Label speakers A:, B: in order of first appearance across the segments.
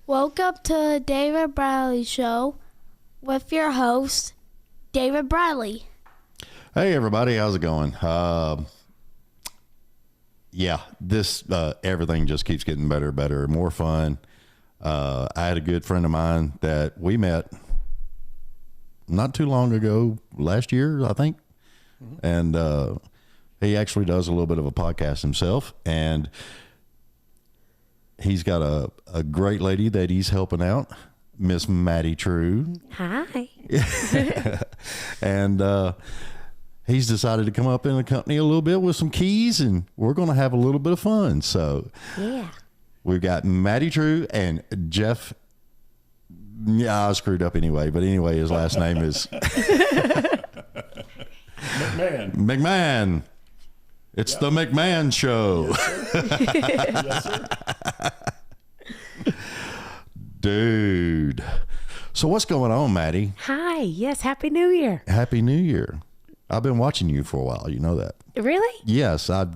A: Welcome to the David Bradley Show with your host, David Bradley.
B: Hey, everybody. How's it going? Everything just keeps getting better and better, more fun. I had a good friend of mine that we met not too long ago, last year, I think. Mm-hmm. And he actually does a little bit of a podcast himself. And he's got a great lady that he's helping out, Miss Maddye Trew.
C: Hi.
B: And he's decided to come up in the company a little bit with some keys, and we're going to have a little bit of fun. So
C: yeah,
B: we've got Maddye Trew and Jeff. Yeah, I screwed up anyway, but anyway, his last name is
D: McMahon.
B: McMahon. It's the McMahon Show.
D: Yes, sir.
B: Dude. So what's going on, Maddie?
C: hi. Yes, Happy New Year.
B: Happy New Year. I've been watching you for a while. You know that.
C: Really?
B: Yes, I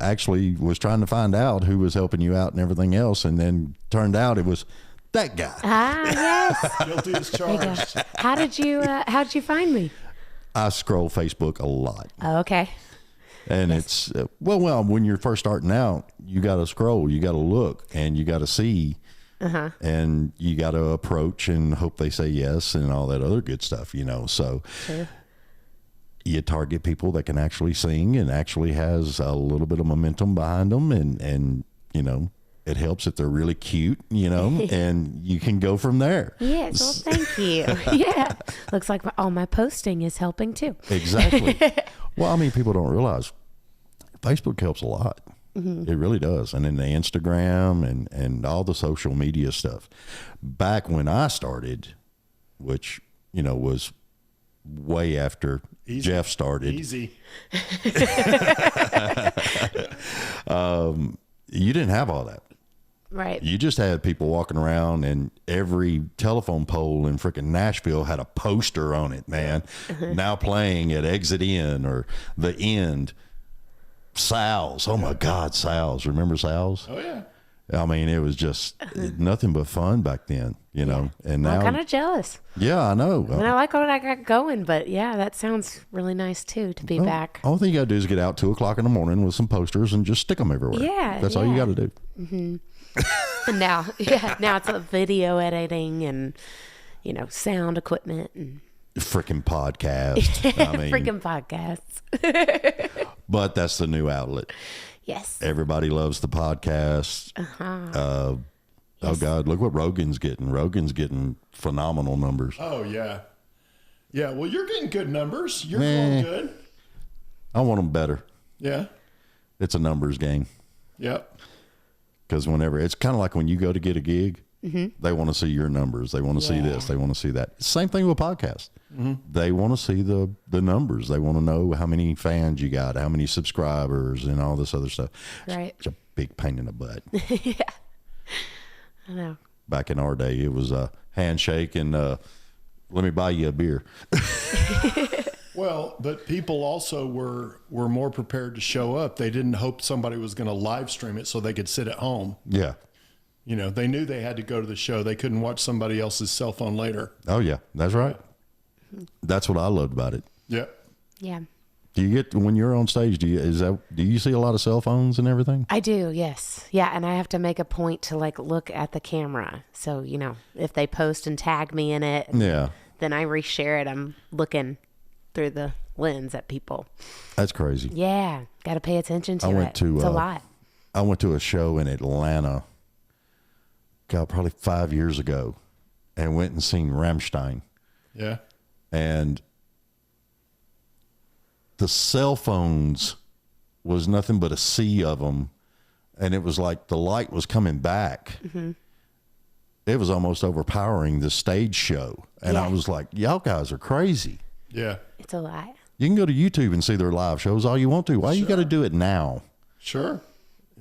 B: actually was trying to find out who was helping you out and everything else, and then turned out it was that guy.
C: Yes.
D: Guilty as
C: There you go.
D: charged.
C: How did you find me?
B: I scroll Facebook a lot.
C: Oh, okay.
B: And it's, well, when you're first starting out, you got to scroll, you got to look, and you got to see, and you got to approach and hope they say yes and all that other good stuff, you know. So
C: True.
B: you target people that can actually sing and actually has a little bit of momentum behind them, and you know, it helps if they're really cute, you know, and you can go from there.
C: Yes. Well, thank you. Yeah. Looks like all my posting is helping too.
B: Exactly. Well, I mean, people don't realize Facebook helps a lot. It really does. And then the Instagram and all the social media stuff. Back when I started, which, you know, was way after Jeff started.
D: Easy.
B: You didn't have all that.
C: Right.
B: You just had people walking around, and every telephone pole in freaking Nashville had a poster on it, man. Now playing at Exit In or The End. Sal's. Oh, my God, Sal's. Remember Sal's?
D: Oh, yeah.
B: I mean, it was just nothing but fun back then, you know. And now,
C: I'm kind of jealous.
B: yeah, I know.
C: And I like what I got going, but yeah, that sounds really nice too to be back.
B: Only thing you got to do is get out 2 o'clock in the morning with some posters and just stick them everywhere.
C: Yeah,
B: That's all you
C: yeah.
B: got to do.
C: And now it's a video editing and, you know, sound equipment and
B: Freaking podcast. I mean,
C: freaking podcasts.
B: but that's the new outlet.
C: Yes.
B: Everybody loves the podcast. Oh, God, look what Rogan's getting. Rogan's getting phenomenal numbers.
D: Oh, yeah. Yeah, well, you're getting good numbers. You're doing good.
B: I want them better.
D: Yeah.
B: It's a numbers game.
D: Yep.
B: Because whenever, it's kind of like when you go to get a gig, they want to see your numbers. They want to see this. They want to see that. Same thing with podcasts. They want to see the numbers. They want to know how many fans you got, how many subscribers, and all this other stuff.
C: Right.
B: It's a big pain in the butt.
C: Yeah. I know.
B: Back in our day, it was a handshake and let me buy you a beer.
D: Well, but people also were more prepared to show up. They didn't hope somebody was going to live stream it so they could sit at home.
B: Yeah.
D: You know, they knew they had to go to the show. They couldn't watch somebody else's cell phone later.
B: Oh, yeah. That's right. That's what I loved about it.
D: Yep.
C: Yeah.
B: Do you get, when you're on stage, do you see a lot of cell phones and everything?
C: I do, yes. Yeah, and I have to make a point to like look at the camera. So, you know, if they post and tag me in it,
B: Yeah.
C: then I reshare it. I'm looking through the lens at people.
B: That's crazy.
C: Yeah, got to pay attention to
B: went
C: it.
B: to,
C: it's a lot.
B: I went to a show in Atlanta, God, probably 5 years ago, and went and seen Rammstein.
D: Yeah.
B: And the cell phones was nothing but a sea of them. And it was like the light was coming back. It was almost overpowering the stage show. And I was like, y'all guys are crazy.
D: Yeah.
C: It's a lot.
B: You can go to YouTube and see their live shows all you want to. Why you got to do it now?
D: Sure.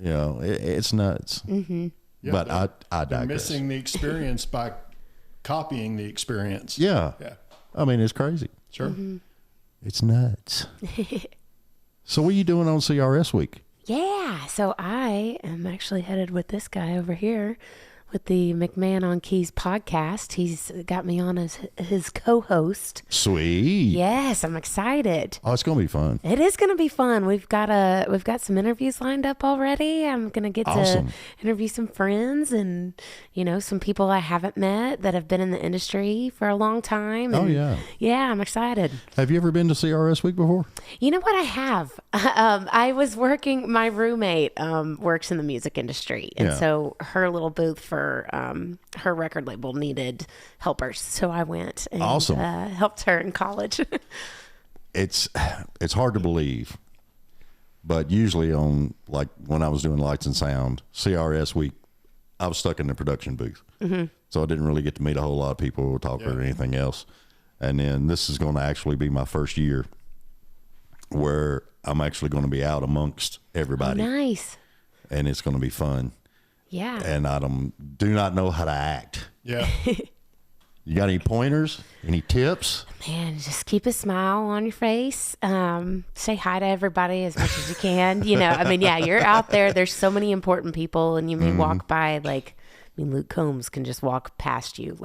B: You know, it's nuts.
D: Yeah,
B: But I
D: they're
B: digress.
D: missing the experience by copying the experience.
B: Yeah.
D: Yeah.
B: I mean, it's crazy.
D: Sure.
B: It's nuts. So what are you doing on CRS week?
C: Yeah, so I am actually headed with this guy over here with the McMahon on Keys podcast. He's got me on as his co-host.
B: Sweet.
C: Yes, I'm excited.
B: Oh, it's going to be fun.
C: It is going to be fun. We've got some interviews lined up already. I'm going to get to interview some friends and, some people I haven't met that have been in the industry for a long time. And yeah, I'm excited.
B: Have you ever been to CRS Week before?
C: You know what? I have. I was working, my roommate works in the music industry. And so her little booth for her record label needed helpers. So I went and helped her in college.
B: It's hard to believe, but usually on, like, when I was doing Lights and Sound, CRS Week, I was stuck in the production booth. Mm-hmm. So I didn't really get to meet a whole lot of people or talk or anything else. And then this is going to actually be my first year where I'm actually going to be out amongst everybody.
C: Oh, nice.
B: And it's going to be fun.
C: Yeah.
B: And I do not know how to act.
D: Yeah.
B: You got any pointers? Any tips?
C: Man, just keep a smile on your face. Say hi to everybody as much as you can. You're out there. There's so many important people, and you may walk by, Luke Combs can just walk past you,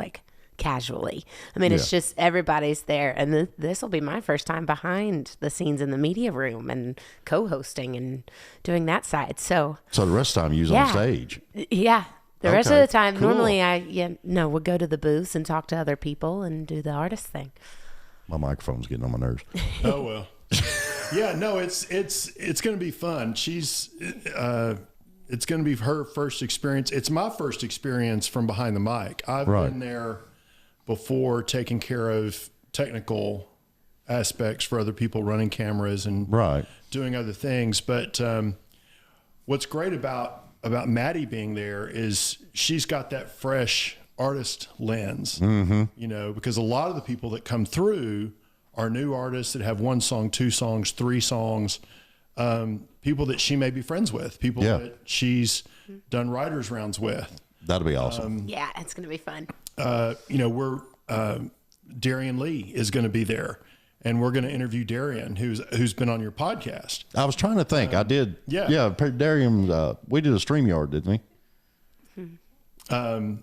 C: casually. It's just everybody's there. And this will be my first time behind the scenes in the media room and co-hosting and doing that side. So
B: the rest of the time you was on stage.
C: Yeah. The rest of the time,
B: cool.
C: normally we'll go to the booths and talk to other people and do the artist thing.
B: My microphone's getting on my nerves.
D: Oh, well. Yeah, no, it's going to be fun. It's going to be her first experience. It's my first experience from behind the mic. I've been there before, taking care of technical aspects for other people, running cameras and doing other things. But what's great about Maddie being there is she's got that fresh artist lens, because a lot of the people that come through are new artists that have 1 song, 2 songs, 3 songs, people that she may be friends with, people that she's done writers rounds with.
B: That'll be awesome.
C: Yeah, it's going to be fun.
D: Darian Lee is going to be there, and we're going to interview Darian, who's been on your podcast.
B: I was trying to think. I did. Yeah. Darian, we did a StreamYard, didn't we?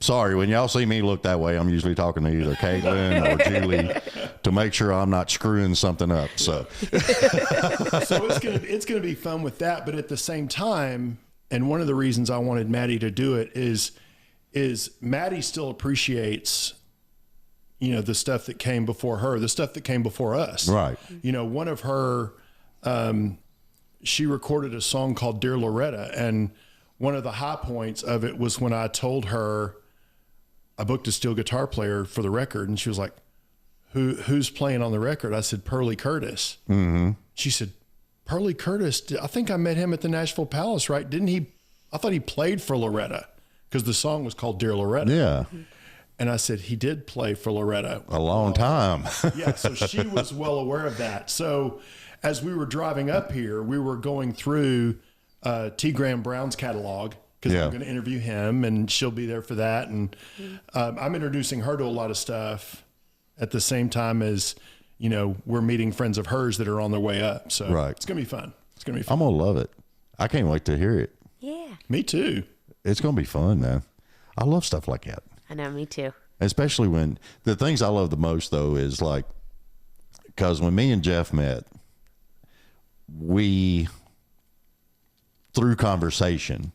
B: Sorry, when y'all see me look that way, I'm usually talking to either Caitlin or Julie to make sure I'm not screwing something up. So
D: it's gonna be fun with that. But at the same time, and one of the reasons I wanted Maddie to do it is Maddie still appreciates, the stuff that came before her, the stuff that came before us.
B: Right.
D: One of her, she recorded a song called Dear Loretta, and one of the high points of it was when I told her I booked a steel guitar player for the record, and she was like, who's playing on the record? I said, Pearlie Curtis. Mm-hmm. She said, Pearlie Curtis, I think I met him at the Nashville Palace, right? Didn't he? I thought he played for Loretta, because the song was called Dear Loretta.
B: Yeah.
D: And I said, he did play for Loretta.
B: A long time.
D: Yeah, so she was well aware of that. So as we were driving up here, we were going through T. Graham Brown's catalog, because I'm going to interview him, and she'll be there for that. And I'm introducing her to a lot of stuff at the same time as, we're meeting friends of hers that are on their way up. So it's going to be fun. It's going to be fun.
B: I'm going to love it. I can't wait to hear it.
C: Yeah.
D: Me too.
B: It's going to be fun, man. I love stuff like that.
C: I know, me too.
B: Especially when the things I love the most, though, is because when me and Jeff met, we, through conversation,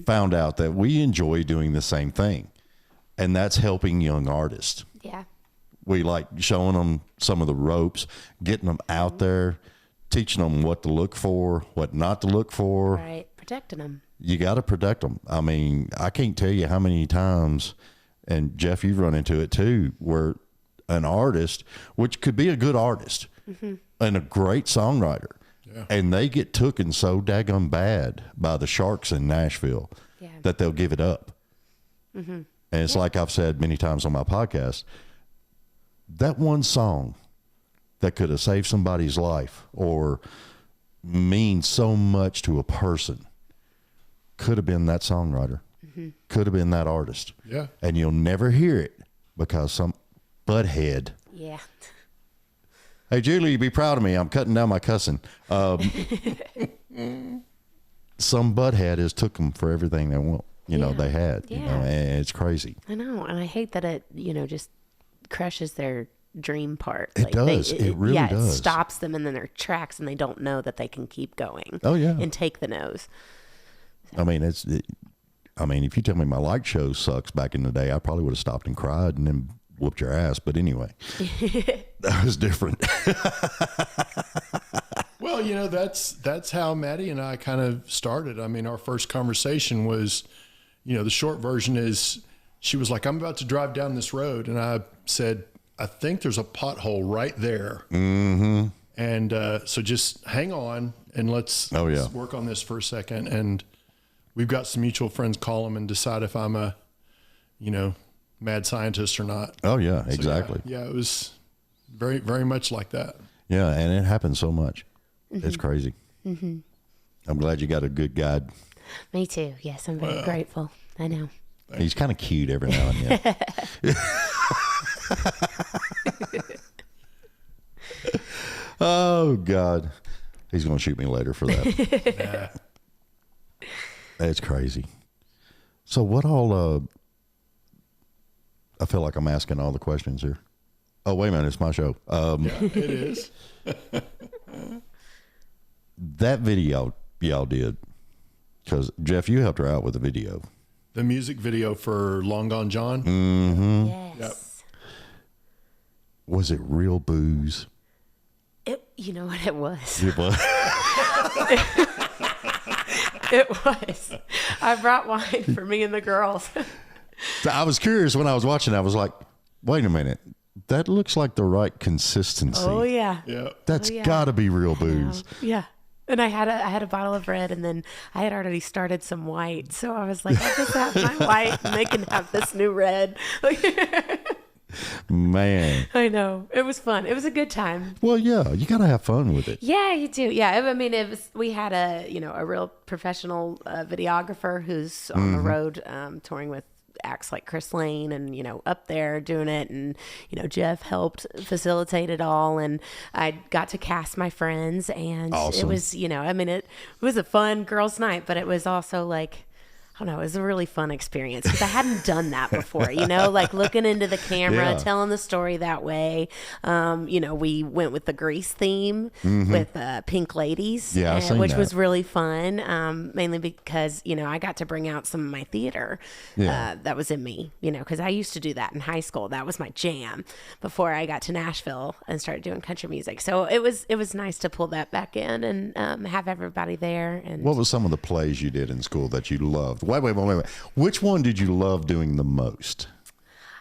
B: found out that we enjoy doing the same thing, and that's helping young artists.
C: Yeah.
B: We like showing them some of the ropes, getting them out there, teaching them what to look for, what not to look for.
C: Right. Protecting them.
B: You got to protect them. I can't tell you how many times, and Jeff, you've run into it too, where an artist, which could be a good artist and a great songwriter, and they get tooken so daggum bad by the Sharks in Nashville that they'll give it up. And it's like I've said many times on my podcast, that one song that could have saved somebody's life or means so much to a person could have been that songwriter, could have been that artist.
D: Yeah.
B: And you'll never hear it because some butthead.
C: Yeah.
B: Hey, Julie, be proud of me. I'm cutting down my cussing. Some butthead has took them for everything they want. they had, and it's crazy.
C: I know. And I hate that it, just crushes their dream part.
B: It does. It really does.
C: It stops them in their tracks and they don't know that they can keep going.
B: Oh, yeah.
C: And take the nose.
B: I mean, if you tell me my light show sucks back in the day, I probably would have stopped and cried and then whooped your ass. But anyway, that was different.
D: Well, that's how Maddie and I kind of started. I mean, our first conversation was, the short version is she was like, I'm about to drive down this road. And I said, I think there's a pothole right there. Mm-hmm. And so just hang on and let's work on this for a second. And we've got some mutual friends call them and decide if I'm a, mad scientist or not.
B: Oh, yeah, exactly.
D: Yeah, it was very, very much like that.
B: Yeah, and it happens so much. Mm-hmm. It's crazy. Mm-hmm. I'm glad you got a good guide.
C: Me too. Yes, I'm very grateful. I know.
B: He's kind of cute every now and then. Oh, God. He's going to shoot me later for that. That's crazy. So what all... I feel like I'm asking all the questions here. Oh, wait a minute. It's my show.
D: It is.
B: That video y'all did, because, Jeff, you helped her out with the video.
D: The music video for Long Gone John?
B: Mm-hmm.
C: Yes.
D: Yep.
B: Was it real booze?
C: You know what it was?
B: It was.
C: It was. I brought wine for me and the girls.
B: I was curious when I was watching. I was like, wait a minute. That looks like the right consistency.
C: Oh, yeah.
D: Yeah.
B: That's got to be real booze.
C: Yeah. And I had a bottle of red, and then I had already started some white. So I was like, I'll just have my white, and they can have this new red.
B: Man.
C: I know. It was fun. It was a good time.
B: Well, yeah, you got to have fun with it.
C: Yeah, you do. Yeah. I mean, we had a real professional videographer who's on the road touring with acts like Chris Lane and, up there doing it. And, Jeff helped facilitate it all. And I got to cast my friends, and
B: awesome.
C: It was, it was a fun girls' night, but it was also like, I don't know, it was a really fun experience because I hadn't done that before, like looking into the camera, telling the story that way. We went with the Grease theme with Pink Ladies, which was really fun, mainly because, I got to bring out some of my theater that was in me, because I used to do that in high school. That was my jam before I got to Nashville and started doing country music. So it was nice to pull that back in and have everybody there. And
B: what was some of the plays you did in school that you loved? Wait. Which one did you love doing the most?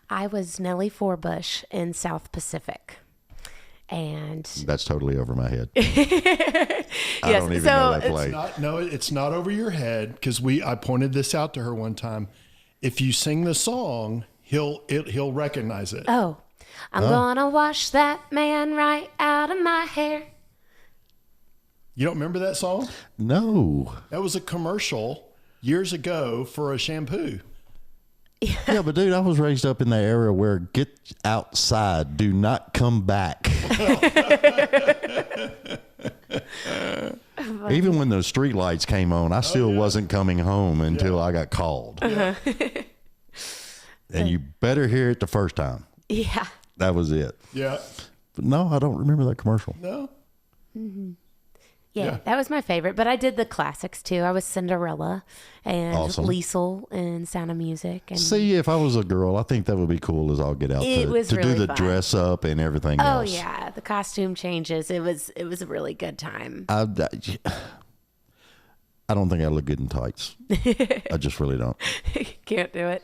C: I was Nellie Forbush in South Pacific. And
B: that's totally over my head. I don't even know that play.
D: It's not over your head, because I pointed this out to her one time. If you sing the song, he'll recognize it.
C: Oh, I'm gonna wash that man right out of my hair.
D: You don't remember that song?
B: No.
D: That was a commercial years ago for a shampoo.
B: Yeah, but dude, I was raised up in the area where get outside, do not come back. Even when the street lights came on, I still wasn't coming home until I got called. And you better hear it the first time.
C: Yeah.
B: That was it.
D: Yeah.
B: But no, I don't remember that commercial.
D: No.
C: Mm-hmm. Yeah, that was my favorite. But I did the classics too. I was Cinderella and Liesel in Sound of Music. And
B: see, if I was a girl, I think that would be cool as all get out to
C: really
B: do the
C: fun.
B: Dress up and everything else.
C: Oh yeah, the costume changes. It was a really good time.
B: I don't think I look good in tights. I just really don't.
C: Can't do it.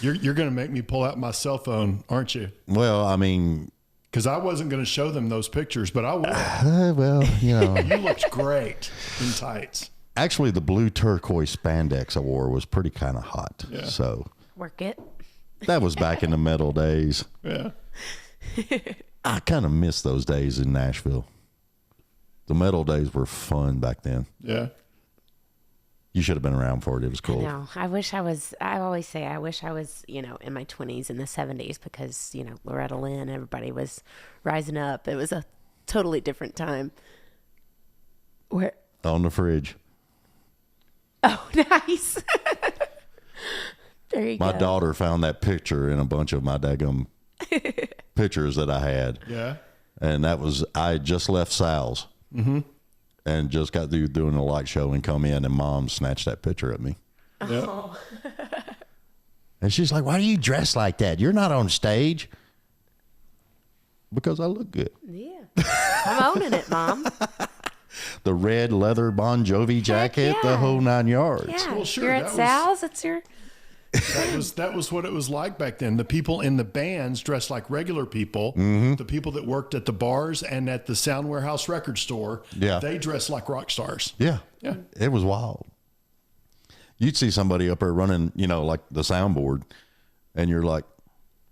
D: You're going to make me pull out my cell phone, aren't you?
B: Well, I mean,
D: because I wasn't going to show them those pictures, but I will.
B: Well, you know.
D: You looked great in tights.
B: Actually, the blue turquoise spandex I wore was pretty kind of hot.
D: Yeah.
B: So
C: work it.
B: That was back in the metal days.
D: Yeah.
B: I kind of miss those days in Nashville. The metal days were fun back then.
D: Yeah.
B: You should have been around for it. It was cool.
C: No, I wish I was. I always say I wish I was, in my 20s in the 70s because, Loretta Lynn, everybody was rising up. It was a totally different time. Where?
B: On the fridge.
C: Oh, nice. There you
B: My
C: go.
B: daughter found that picture in a bunch of my daggum pictures that I had.
D: Yeah.
B: And that was, I had just left Sal's and just got through doing a light show and come in, and Mom snatched that picture of me.
D: Yeah.
B: And she's like, why do you dress like that? You're not on stage. Because I look good.
C: Yeah. I'm owning it, Mom.
B: The red leather Bon Jovi jacket,
C: yeah.
B: the whole 9 yards.
C: Yeah.
D: Well, sure,
C: You're at
D: that was-
C: Sal's. It's your.
D: That was what it was like back then. The people in the bands dressed like regular people. The people that worked at the bars and at the Sound Warehouse record store, they dressed like rock stars.
B: Yeah.
D: Yeah.
B: It was wild. You'd see somebody up there running, like the soundboard, and you're like,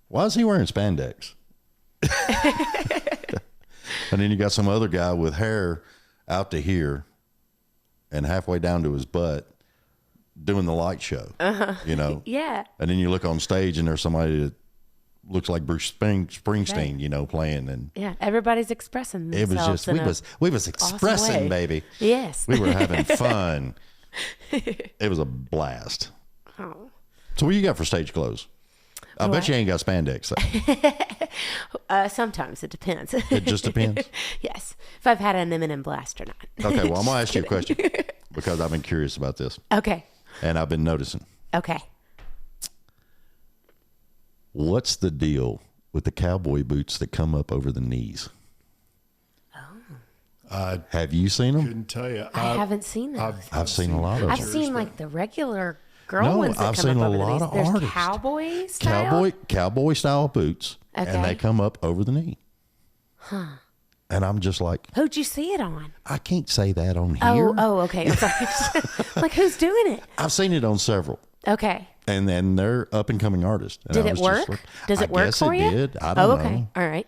B: why is he wearing spandex? And then you got some other guy with hair out to here and halfway down to his butt doing the light show,
C: Yeah.
B: And then you look on stage and there's somebody that looks like Bruce Springsteen, playing. And
C: Yeah. Everybody's expressing
B: it
C: themselves.
B: was just, we was expressing,
C: way.
B: baby.
C: Yes.
B: We were having fun. It was a blast.
C: Oh.
B: So what you got for stage clothes? I bet you ain't got spandex.
C: Sometimes it depends.
B: It just depends.
C: Yes. If I've had an M&M blast or not.
B: Okay, well, I'm going to ask you a question because I've been curious about this.
C: Okay.
B: And I've been noticing.
C: Okay.
B: What's the deal with the cowboy boots that come up over the knees? Have you seen them?
D: Couldn't tell you.
C: I haven't seen those.
B: I've seen a lot of
C: I've
B: them.
C: seen like the regular girl
B: No,
C: ones that
B: I've
C: come
B: seen
C: up
B: a
C: over
B: lot
C: the
B: of
C: knees. There's
B: artists.
C: cowboy style.
B: Cowboy style boots, and
C: Okay.
B: they come up over the knee. Huh. And I'm just like,
C: Who'd you see it on?
B: I can't say that on here.
C: Oh, okay. I'm sorry. Like, who's doing it?
B: I've seen it on several.
C: Okay.
B: And then they're up and coming artists. And
C: Did
B: I
C: it
B: was just
C: work?
B: like,
C: Does it work
B: guess
C: for
B: it
C: you?
B: did. I don't
C: okay.
B: know.
C: All right.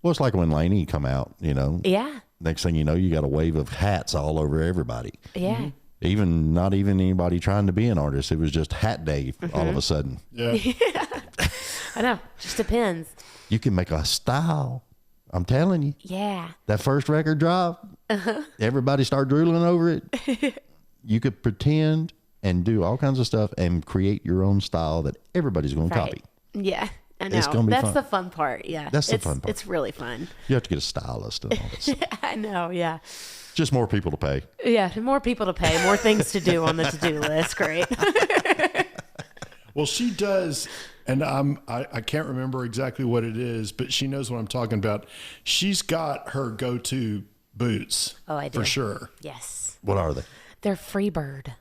B: Well, it's like when Lainey come out,
C: Yeah.
B: Next thing you know, you got a wave of hats all over everybody.
C: Yeah.
B: Not even anybody trying to be an artist. It was just hat day all of a sudden.
D: Yeah.
C: I know. Just depends.
B: You can make a style. I'm telling you.
C: Yeah.
B: That first record drop, everybody start drooling over it. You could pretend and do all kinds of stuff and create your own style that everybody's going to copy.
C: Yeah. I know.
B: It's gonna be
C: That's
B: fun.
C: the fun part. Yeah.
B: That's the fun part.
C: It's really fun.
B: You have to get a stylist and all that stuff.
C: I know. Yeah.
B: Just more people to pay.
C: Yeah. More people to pay, more things to do on the to-do list. Great.
D: Well, she does, and I can't remember exactly what it is, but she knows what I'm talking about. She's got her go-to boots.
C: Oh, I do.
D: For sure.
C: Yes.
B: What are they?
C: They're Freebird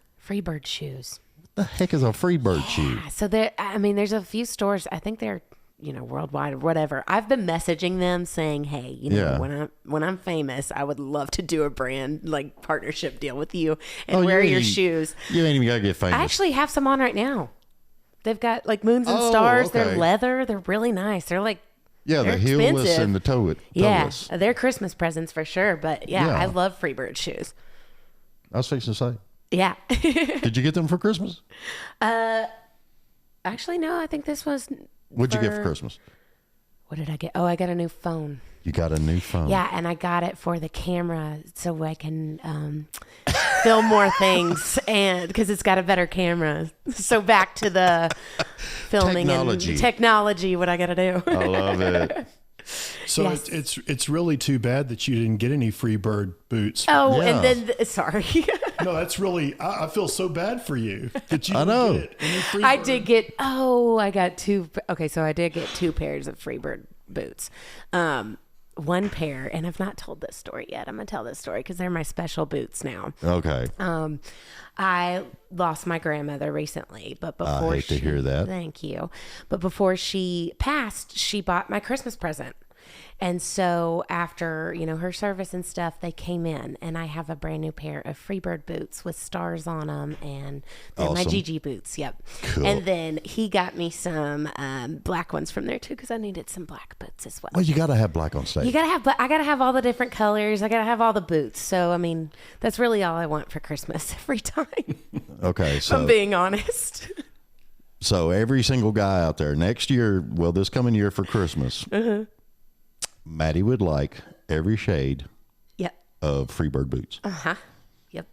C: shoes.
B: The heck is a Freebird shoe?
C: So there's a few stores. I think they're, worldwide or whatever. I've been messaging them saying, hey,
B: Yeah.
C: when I'm famous, I would love to do a brand like partnership deal with you and wear your shoes.
B: You ain't even got to get famous.
C: I actually have some on right now. They've got like moons and
B: Oh,
C: stars.
B: okay.
C: They're leather. They're really nice. They're like,
B: yeah, the
C: they're
B: heelless
C: expensive.
B: and the toeless.
C: yeah, they're Christmas presents for sure. But yeah,
B: Yeah.
C: I love Freebird shoes.
B: I was fixing to say.
C: Yeah.
B: Did you get them for Christmas?
C: Actually, no, I think this was.
B: What'd you get for Christmas?
C: What did I get? Oh, I got a new phone.
B: You got a new phone.
C: Yeah, and I got it for the camera so I can film more things, and because it's got a better camera. So back to the filming
B: Technology.
C: and technology. What I got to do?
B: I love it.
D: So
C: Yes.
D: it's really too bad that you didn't get any Freebird boots.
C: Oh,
B: Yeah.
C: and then sorry,
D: No, that's really, I feel so bad for you that you
B: I
D: didn't
B: know.
D: get any Freebird.
C: I did get. Oh, I got two. Okay, so I did get 2 pairs of Freebird boots. One pair, and I've not told this story yet. I'm gonna tell this story because they're my special boots now.
B: Okay.
C: I lost my grandmother recently, but before
B: hate to hear that.
C: Thank you. But before she passed, she bought my Christmas present. And so after, her service and stuff, they came in, and I have a brand new pair of Freebird boots with stars on them, and they're my
B: Awesome.
C: Gigi boots. Yep.
B: Cool.
C: And then he got me some black ones from there too, because I needed some black boots as well.
B: Well, you got to have black on stage.
C: You gotta have, I gotta have all the different colors. I gotta have all the boots. So that's really all I want for Christmas every time.
B: Okay,
C: if I'm being honest.
B: so every single guy out there next year, this coming year for Christmas, Maddie would like every shade
C: Yep.
B: of Freebird boots.
C: Yep.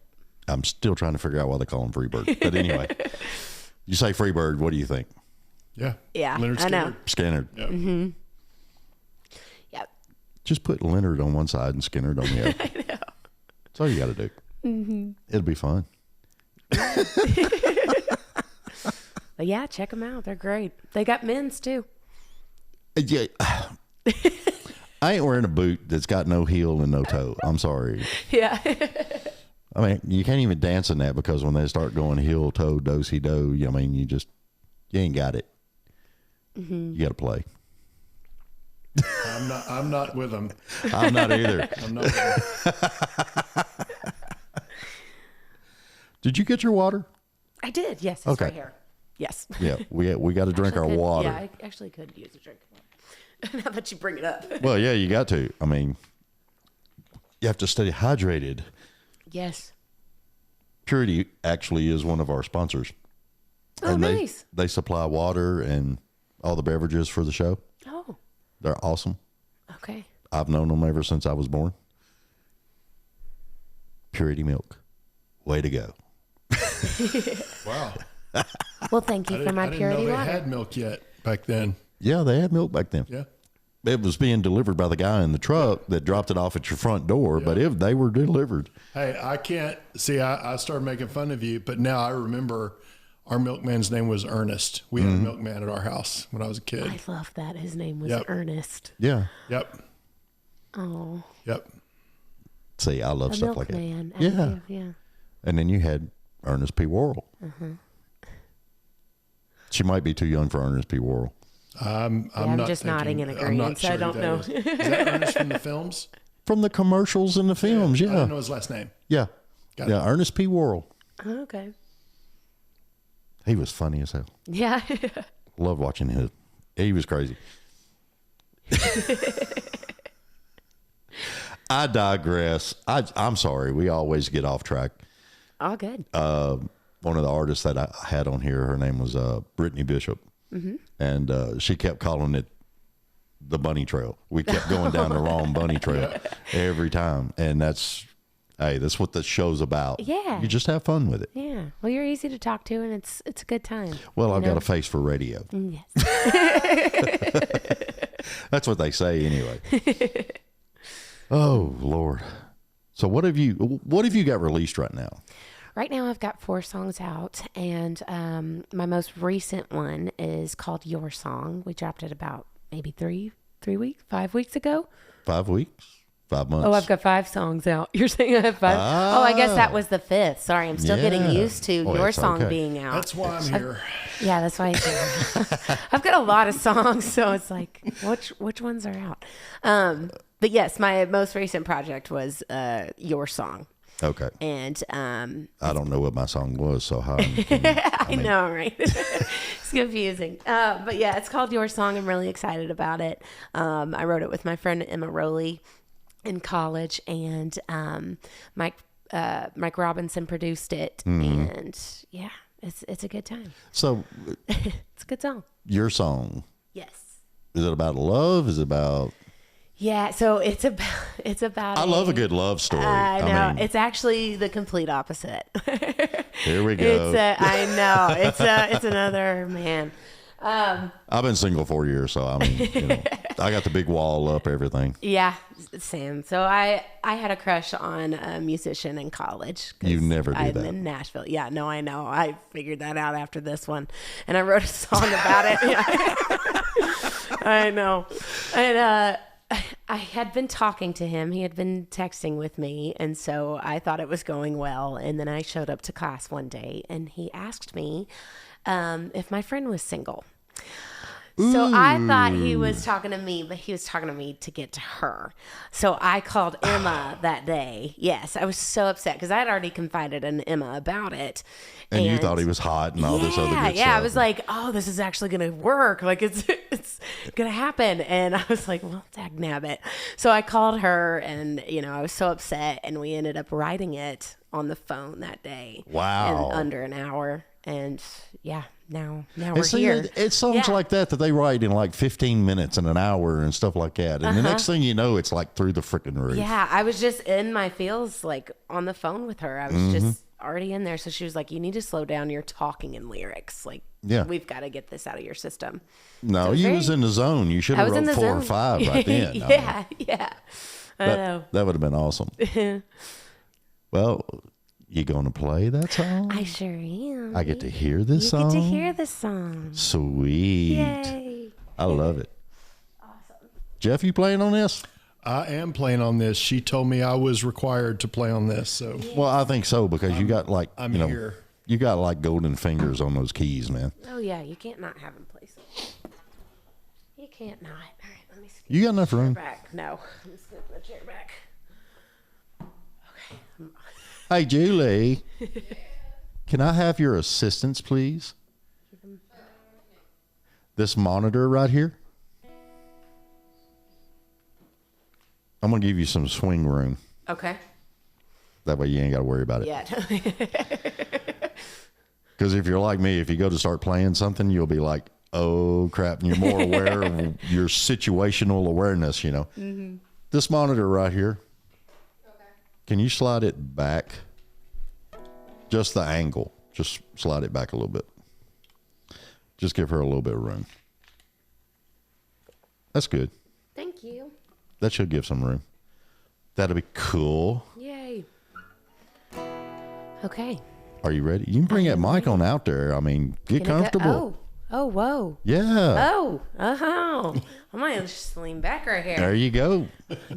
B: I'm still trying to figure out why they call them Freebird, but anyway, You say Freebird, what do you think?
D: Yeah.
C: Yeah,
D: Leonard
C: I know.
B: Skinner.
D: Yep.
C: Yep.
B: Just put Leonard on one side and Skinner on the other. I know. That's all you got to do. It'll be fun.
C: But yeah, check them out. They're great. They got men's too.
B: Yeah. I ain't wearing a boot that's got no heel and no toe. I'm sorry.
C: Yeah.
B: I mean, you can't even dance in that because when they start going heel, toe, do-si-do, I mean, you ain't got it. You got to play.
D: I'm not with them.
B: I'm not either.
D: I'm not with them.
B: Did you get your water?
C: I did. Yes. It's
B: Okay.
C: right here. Yes.
B: Yeah, we got to drink our water.
C: Yeah, I actually could use a drink. Now that you bring it up.
B: Well, yeah, you got to. I mean, you have to stay hydrated.
C: Yes.
B: Purity actually is one of our sponsors.
C: Oh,
B: and
C: nice.
B: They supply water and all the beverages for the show.
C: Oh,
B: They're awesome.
C: okay.
B: I've known them ever since I was born. Purity Milk. Way to go.
D: Wow.
C: Well, thank you for my
D: I didn't
C: purity
D: know they
C: water.
D: had milk yet back then.
B: Yeah, they had milk back then.
D: Yeah.
B: It was being delivered by the guy in the truck that dropped it off at your front door, but if they were delivered.
D: Hey, I can't see. I started making fun of you, but now I remember our milkman's name was Ernest. We had a milkman at our house when I was a kid.
C: I love that. His name was
D: Yep.
C: Ernest.
B: Yeah.
D: Yep.
C: Oh,
D: Yep.
B: See, I love
C: a
B: stuff like that.
C: milkman.
B: Yeah.
C: Yeah.
B: And then you had Ernest P. Worrell. She might be too young for Ernest P. Worrell.
D: I'm
C: I'm
D: not
C: just nodding in
D: I'm
C: agreement,
D: not
C: so I
D: sure
C: don't
D: who
C: know.
D: that is. Is that Ernest from the films?
B: From the commercials and the films,
D: I
B: yeah.
D: don't know his last name.
B: Yeah.
D: Got
B: Yeah, Ernest P. Worrell.
C: Okay.
B: He was funny as hell.
C: Yeah.
B: Love watching him. He was crazy. I digress. I'm sorry. We always get off track.
C: All good.
B: One of the artists that I had on here, her name was Brittany Bishop. And she kept calling it the bunny trail. We kept going down the wrong bunny trail every time. And that's what the show's about.
C: Yeah.
B: You just have fun with it.
C: Yeah. Well, you're easy to talk to, and it's a good time.
B: Well, I've got a face for radio.
C: Yes.
B: That's what they say anyway. Oh, Lord. So what have you got released right now?
C: Right now, I've got 4 songs out, and my most recent one is called Your Song. We dropped it about maybe 5 weeks ago.
B: 5 weeks? 5 months?
C: Oh, I've got 5 songs out. You're saying I have 5? Oh, I guess that was the 5th. Sorry, I'm still getting used to Your
B: that's
C: Song
B: okay.
C: being out.
D: That's why I'm here.
C: Yeah, that's why I've got a lot of songs, so it's like, which ones are out? But yes, my most recent project was Your Song.
B: Okay.
C: And
B: I don't know what my song was, so how
C: I know, right? It's confusing. But yeah, it's called Your Song. I'm really excited about it. I wrote it with my friend Emma Rowley in college, and Mike Robinson produced it. And yeah, it's a good time.
B: So
C: It's a good song.
B: Your Song,
C: Yes.
B: is it about love? Is it about...
C: Yeah, so it's about
B: I love a good love story.
C: I know.
B: mean,
C: It's actually the complete opposite.
B: here we go.
C: I know. It's another man.
B: I've been single 4 years, so I mean, I got the big wall up, everything.
C: Yeah, Sam. So I had a crush on a musician in college. 'Cause
B: You never do
C: I'm
B: that.
C: in Nashville. Yeah, no, I know. I figured that out after this one, and I wrote a song about it. Yeah. I know. And I had been talking to him. He had been texting with me, and so I thought it was going well. And then I showed up to class one day, and he asked me if my friend was single. So I thought he was talking to me, but he was talking to me to get to her. So I called Emma that day. Yes, I was so upset because I had already confided in Emma about it.
B: And you thought he was hot and all this other good stuff.
C: Yeah, I was like, oh, this is actually going to work. Like, it's going to happen. And I was like, well, dag nabbit. So I called her, and, I was so upset. And we ended up writing it on the phone that day.
B: Wow.
C: In under an hour. And, yeah, now we're here.
B: It's songs
C: Yeah.
B: like that they write in like 15 minutes and an hour and stuff like that. And the next thing you know, it's like through the freaking roof.
C: Yeah, I was just in my feels, like, on the phone with her. I was just already in there. So she was like, you need to slow down your talking and lyrics. Like, we've got to get this out of your system.
B: No, you was in the zone. You should have wrote 4 or 5 right then.
C: Yeah. I know.
B: That would have been awesome. Well, you going to play that song?
C: I sure am.
B: I get to hear this song?
C: You get to hear this song.
B: Sweet.
C: Yay.
B: I love it.
C: Awesome.
B: Jeff, you playing on this?
D: I am playing on this. She told me I was required to play on this. So,
B: well, I think so because you got like
D: here.
B: You got like golden fingers on those keys, man.
C: Oh yeah, you can't not have him play. You can't not. All right, let me.
B: You got enough room?
C: Back. No, I'm just gonna put the chair back. Okay.
B: Hey, Julie, can I have your assistance, please? This monitor right here. I'm going to give you some swing room.
C: Okay.
B: That way you ain't got to worry about it.
C: Yeah.
B: Because if you're like me, if you go to start playing something, you'll be like, oh, crap. And you're more aware of your situational awareness, you know. Mm-hmm. This monitor right here. Okay. Can you slide it back? Just the angle. Just slide it back a little bit. Just give her a little bit of room. That's good.
C: Thank you.
B: That should give some room. That'll be cool.
C: Yay. Okay.
B: Are you ready? You can bring that mic on out there. I mean, get comfortable.
C: Oh, whoa.
B: Yeah.
C: Oh. I might just lean back right here.
B: There you go.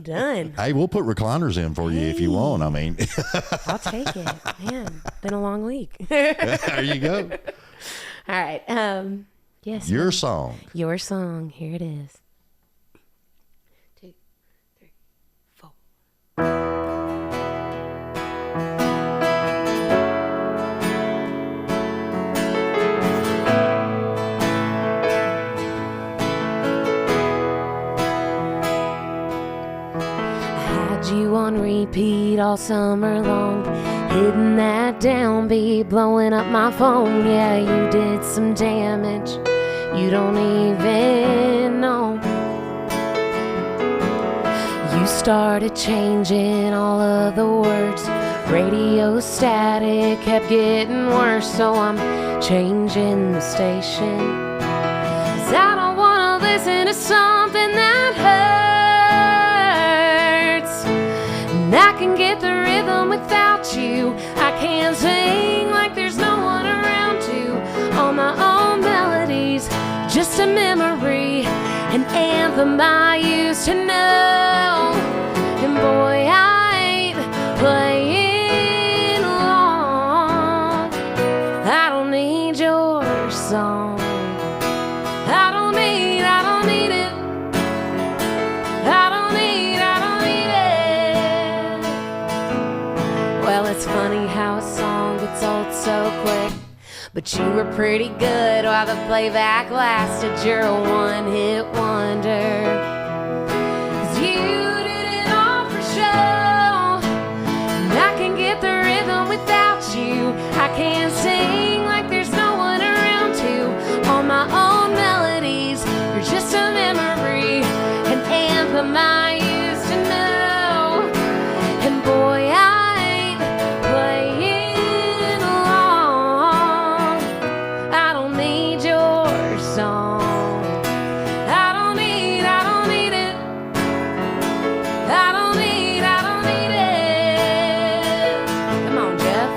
C: Done.
B: Hey, we'll put recliners in for you if you want. I mean,
C: I'll take it. Man, been a long week.
B: there you go.
C: All right. Yes.
B: Your song.
C: Your song. Here it is. 2, 3, 4. You on repeat all summer long, hitting that downbeat, blowing up my phone. Yeah, you did some damage you don't even know. You started changing all of the words, radio static kept getting worse, so I'm changing the station, 'cause I don't wanna listen to something that hurts. I can get the rhythm without you. I can't sing like there's no one around to. All my own melodies, just a memory, an anthem I used to know. And boy, I ain't playing along. I don't need your song. I don't need it. I don't need it. Well, it's funny how a song gets old so quick, but you were pretty good while the playback lasted. You're a one-hit wonder, 'cause you did it all for show. And I can get the rhythm without you. I can't sing like there's no one around to. All my own melodies are just a memory, an anthem I used to know. And boy, playing along. I don't need your song. I don't need it. I don't need it. Come on, Jeff.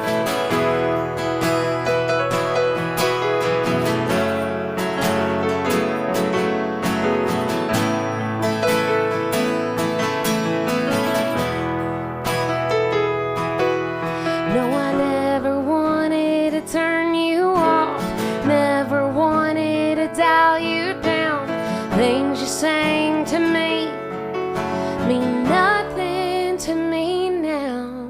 C: No, I never wanted to turn you off, never wanted to dial you down. Things you sang to me mean nothing to me now,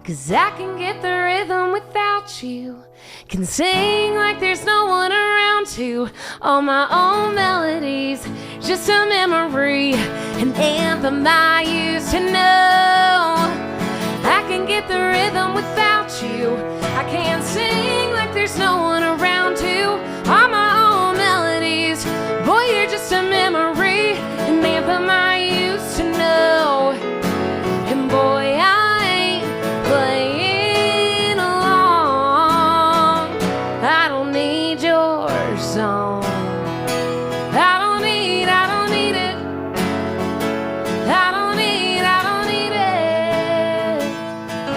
C: 'cause I can get the rhythm without you, can sing like there's no one around to. All my own melodies, just a memory, an anthem I used to know. I can get the rhythm without you. I can't sing like there's no one around to. All my own melodies, boy, you're just a memory, an anthem I used to know. And boy, I ain't playing song. I don't need it. I don't need it.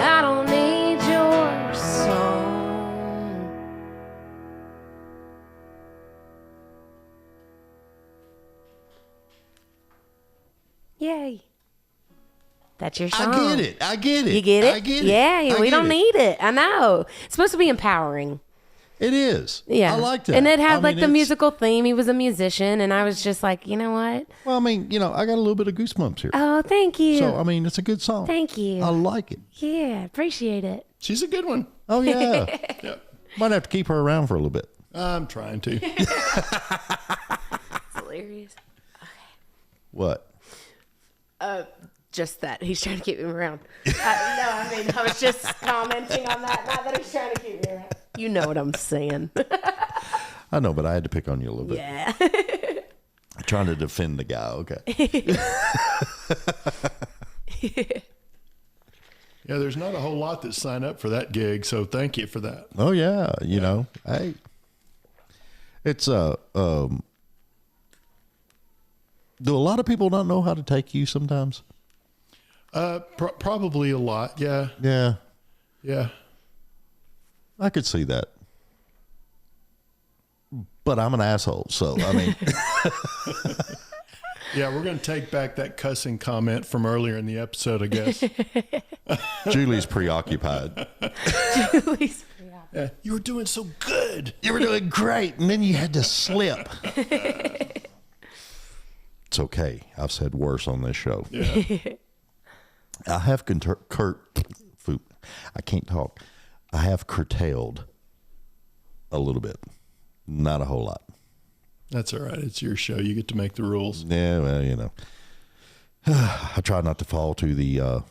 C: I don't need your song. Yay. That's your song.
B: I get it. I get it.
C: You get it?
B: I get it.
C: Yeah,
B: I
C: we
B: get
C: don't
B: it.
C: need it. I know. It's supposed to be empowering.
B: It is.
C: Yeah.
B: I like that.
C: And it had
B: I
C: like
B: mean,
C: the
B: it's-
C: musical theme. He was a musician, and I was just like, you know what?
B: Well, I mean, I got a little bit of goosebumps here.
C: Oh, thank you.
B: So, I mean, it's a good song.
C: Thank you.
B: I like it.
C: Yeah, appreciate it.
D: She's a good one.
B: Oh, yeah.
D: Yep.
B: Might have to keep her around for a little bit.
D: I'm trying to.
C: It's hilarious.
B: What?
C: Just that he's trying to keep me around. No, I mean, I was just commenting on that. Not that he's trying to keep me around. You know what I'm saying.
B: I know, but I had to pick on you a little bit.
C: Yeah.
B: Trying to defend the guy. Okay.
D: Yeah, there's not a whole lot that sign up for that gig, so thank you for that.
B: Oh, yeah. Hey, it's, do a lot of people not know how to take you sometimes?
D: Probably a lot. Yeah.
B: Yeah.
D: Yeah.
B: I could see that. But I'm an asshole, so I mean.
D: Yeah, we're going to take back that cussing comment from earlier in the episode, I guess.
B: Julie's preoccupied.
D: Yeah, you were doing so good.
B: You were doing great, and then you had to slip. It's okay. I've said worse on this show.
D: Yeah.
B: I have I can't talk. I have curtailed a little bit. Not a whole lot.
D: That's all right. It's your show. You get to make the rules.
B: Yeah, well, I try not to fall to the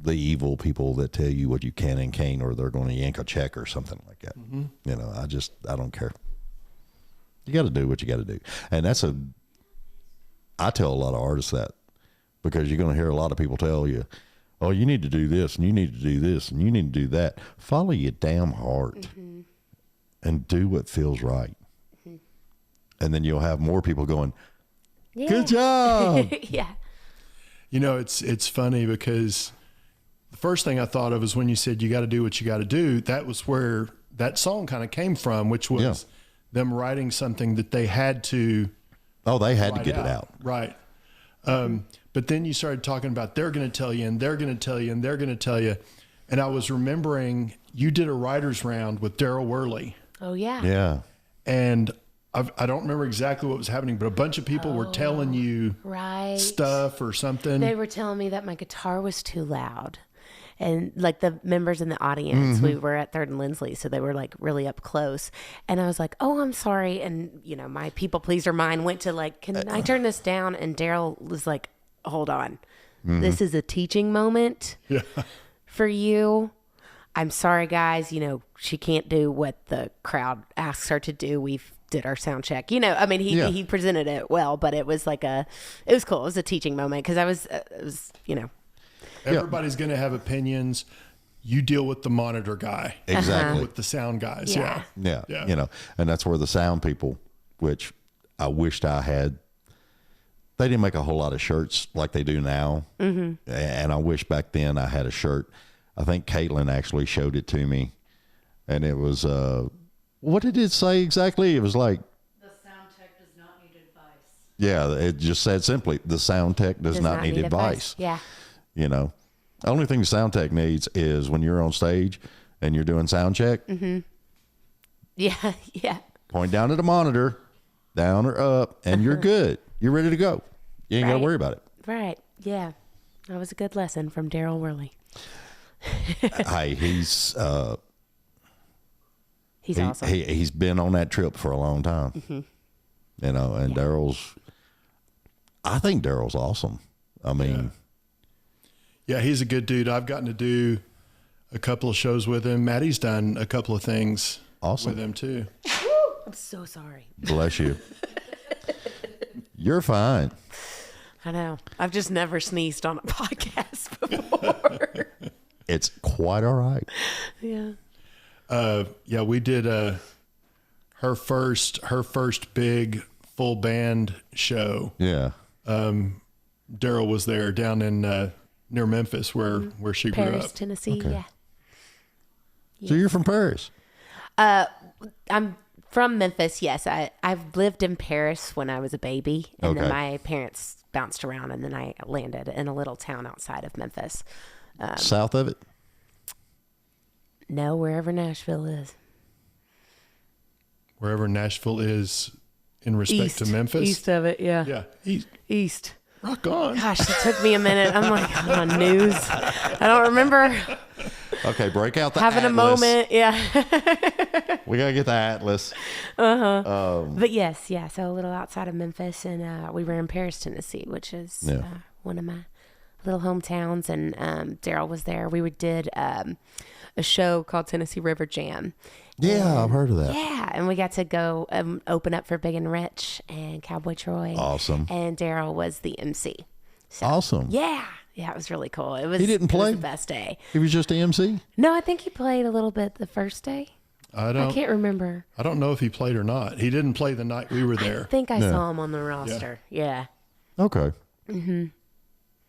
B: evil people that tell you what you can and can't, or they're going to yank a check or something like that. Mm-hmm. I don't care. You got to do what you got to do. And I tell a lot of artists that, because you're going to hear a lot of people tell you, oh, you need to do this and you need to do this and you need to do that. Follow your damn heart and do what feels right. And then you'll have more people going, good job.
C: Yeah.
D: It's funny because the first thing I thought of is when you said you got to do what you got to do. That was where that song kind of came from, which was them writing something that they had to.
B: Oh, they had to get it out.
D: Right. But then you started talking about they're going to tell you and they're going to tell you and they're going to tell you. And I was remembering you did a writer's round with Daryl Worley.
C: Oh, yeah.
B: Yeah.
D: And I don't remember exactly what was happening, but a bunch of people were telling you stuff or something.
C: They were telling me that my guitar was too loud. And like the members in the audience, we were at 3rd and Lindsley, so they were like really up close. And I was like, oh, I'm sorry. And, my people pleaser mind went to like, can I turn this down? And Daryl was like, hold on. This is a teaching moment for you. I'm sorry, guys. She can't do what the crowd asks her to do. We've did our sound check. He presented it well, but it was like it was cool. It was a teaching moment because it was.
D: Everybody's going to have opinions. You deal with the monitor guy.
B: Exactly.
D: With the sound guys.
C: Yeah.
B: Yeah. And that's where the sound people, which I wished I had, they didn't make a whole lot of shirts like they do now. Mm-hmm. And I wish back then I had a shirt. I think Caitlin actually showed it to me. And it was, what did it say exactly? It was like,
E: the sound tech does not need advice.
B: Yeah, it just said simply, the sound tech does not need advice.
C: Yeah.
B: The only thing the sound tech needs is when you're on stage and you're doing sound check.
C: Mm-hmm. Yeah. Yeah.
B: Point down at the monitor, down or up, and you're good. You're ready to go. You ain't got to worry about it.
C: Right. Yeah. That was a good lesson from Daryl Worley.
B: Hey, he's
C: awesome.
B: He's been on that trip for a long time. Mm-hmm. And I think Daryl's awesome. I mean,
D: yeah, he's a good dude. I've gotten to do a couple of shows with him. Maddie's done a couple of things with him too.
C: I'm so sorry.
B: Bless you. You're fine.
C: I know. I've just never sneezed on a podcast before.
B: It's quite all right.
C: Yeah.
D: We did her first big full band show.
B: Yeah.
D: Daryl was there down in near Memphis where she grew
C: Paris,
D: up.
C: Tennessee.
B: Okay.
C: Yeah.
B: So you're from Paris.
C: I'm from Memphis. Yes, I've lived in Paris when I was a baby, and then
B: Okay.
C: my parents bounced around, and then I landed in a little town outside of Memphis.
B: South of it?
C: No, wherever Nashville is.
D: Wherever Nashville is in respect to Memphis.
C: East of it, yeah.
D: Yeah.
C: East.
D: Rock on.
C: Gosh, it took me a minute. I'm like, on news. I don't remember
B: Okay, break out the
C: having
B: atlas.
C: a moment. Yeah.
B: We got to get the atlas.
C: But yes, yeah. So a little outside of Memphis, and we were in Paris, Tennessee, which is one of my little hometowns. And Daryl was there. We did a show called Tennessee River Jam.
B: Yeah, I've heard of that.
C: Yeah, and we got to go open up for Big and Rich and Cowboy Troy.
B: Awesome.
C: And Daryl was the MC. So,
B: Awesome.
C: Yeah, it was really cool. It was.
B: He didn't play?
C: It was the best day.
B: He was just the MC?
C: No, I think he played a little bit the first day.
D: I
C: can't remember.
D: I don't know if he played or not. He didn't play the night we were
C: I
D: there.
C: think I saw him on the roster. Yeah.
B: Okay. Mm-hmm.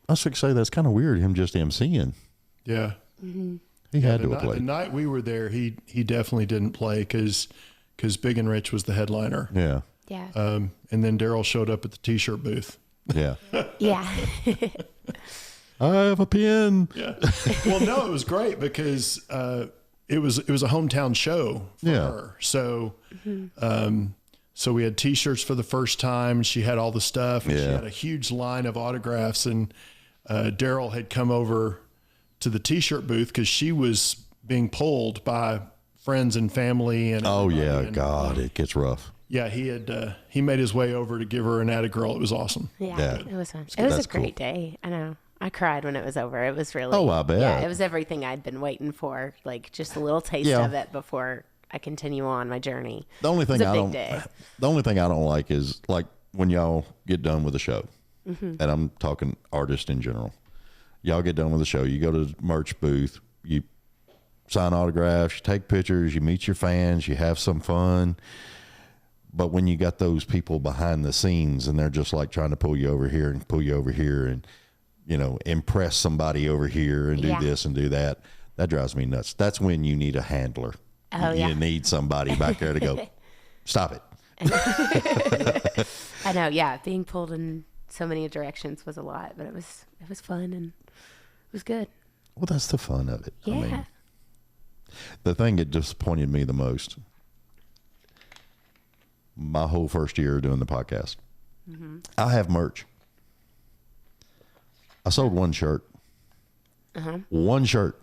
B: I was going to say, that's kind of weird, him just MCing.
D: Yeah.
B: He had to
D: The
B: have played.
D: night we were there, he definitely didn't play because Big and Rich was the headliner.
B: Yeah.
C: Yeah.
D: And then Daryl showed up at the T-shirt booth.
B: Yeah.
C: Yeah.
B: I have a pin.
D: Yeah. Well, no, it was great because it was a hometown show for her. So so we had T-shirts for the first time. She had all the stuff. And She
B: Yeah.
D: had a huge line of autographs, and Daryl had come over to the T-shirt booth because she was being pulled by friends and family. And
B: Oh,
D: everybody.
B: yeah.
D: And,
B: God, it gets rough.
D: Yeah, he made his way over to give her an atta girl. It was awesome.
C: Yeah. It was fun. It was
B: That's
C: a great day. I know. I cried when it was over. It was really.
B: Oh, I bet.
C: Yeah, it was everything I'd been waiting for. Like just a little taste
B: Yeah.
C: of it before I continue on my journey.
B: The only thing
C: It was a
B: I
C: big
B: don't
C: day.
B: the only thing I don't like is like when y'all get done with the show.
C: Mm-hmm.
B: And I'm talking artists in general. Y'all get done with the show, you go to the merch booth, you sign autographs, you take pictures, you meet your fans, you have some fun. But when you got those people behind the scenes and they're just like trying to pull you over here and pull you over here and, you know, impress somebody over here and do
C: Yeah.
B: this and do that, that drives me nuts. That's when you need a handler.
C: Oh,
B: You
C: yeah.
B: need somebody back there to go, stop it.
C: I know. Yeah, being pulled in so many directions was a lot, but it was fun and it was good.
B: Well, that's the fun of it.
C: Yeah.
B: I mean, the thing that disappointed me the most, my whole first year doing the podcast, I have merch. I sold one shirt. One shirt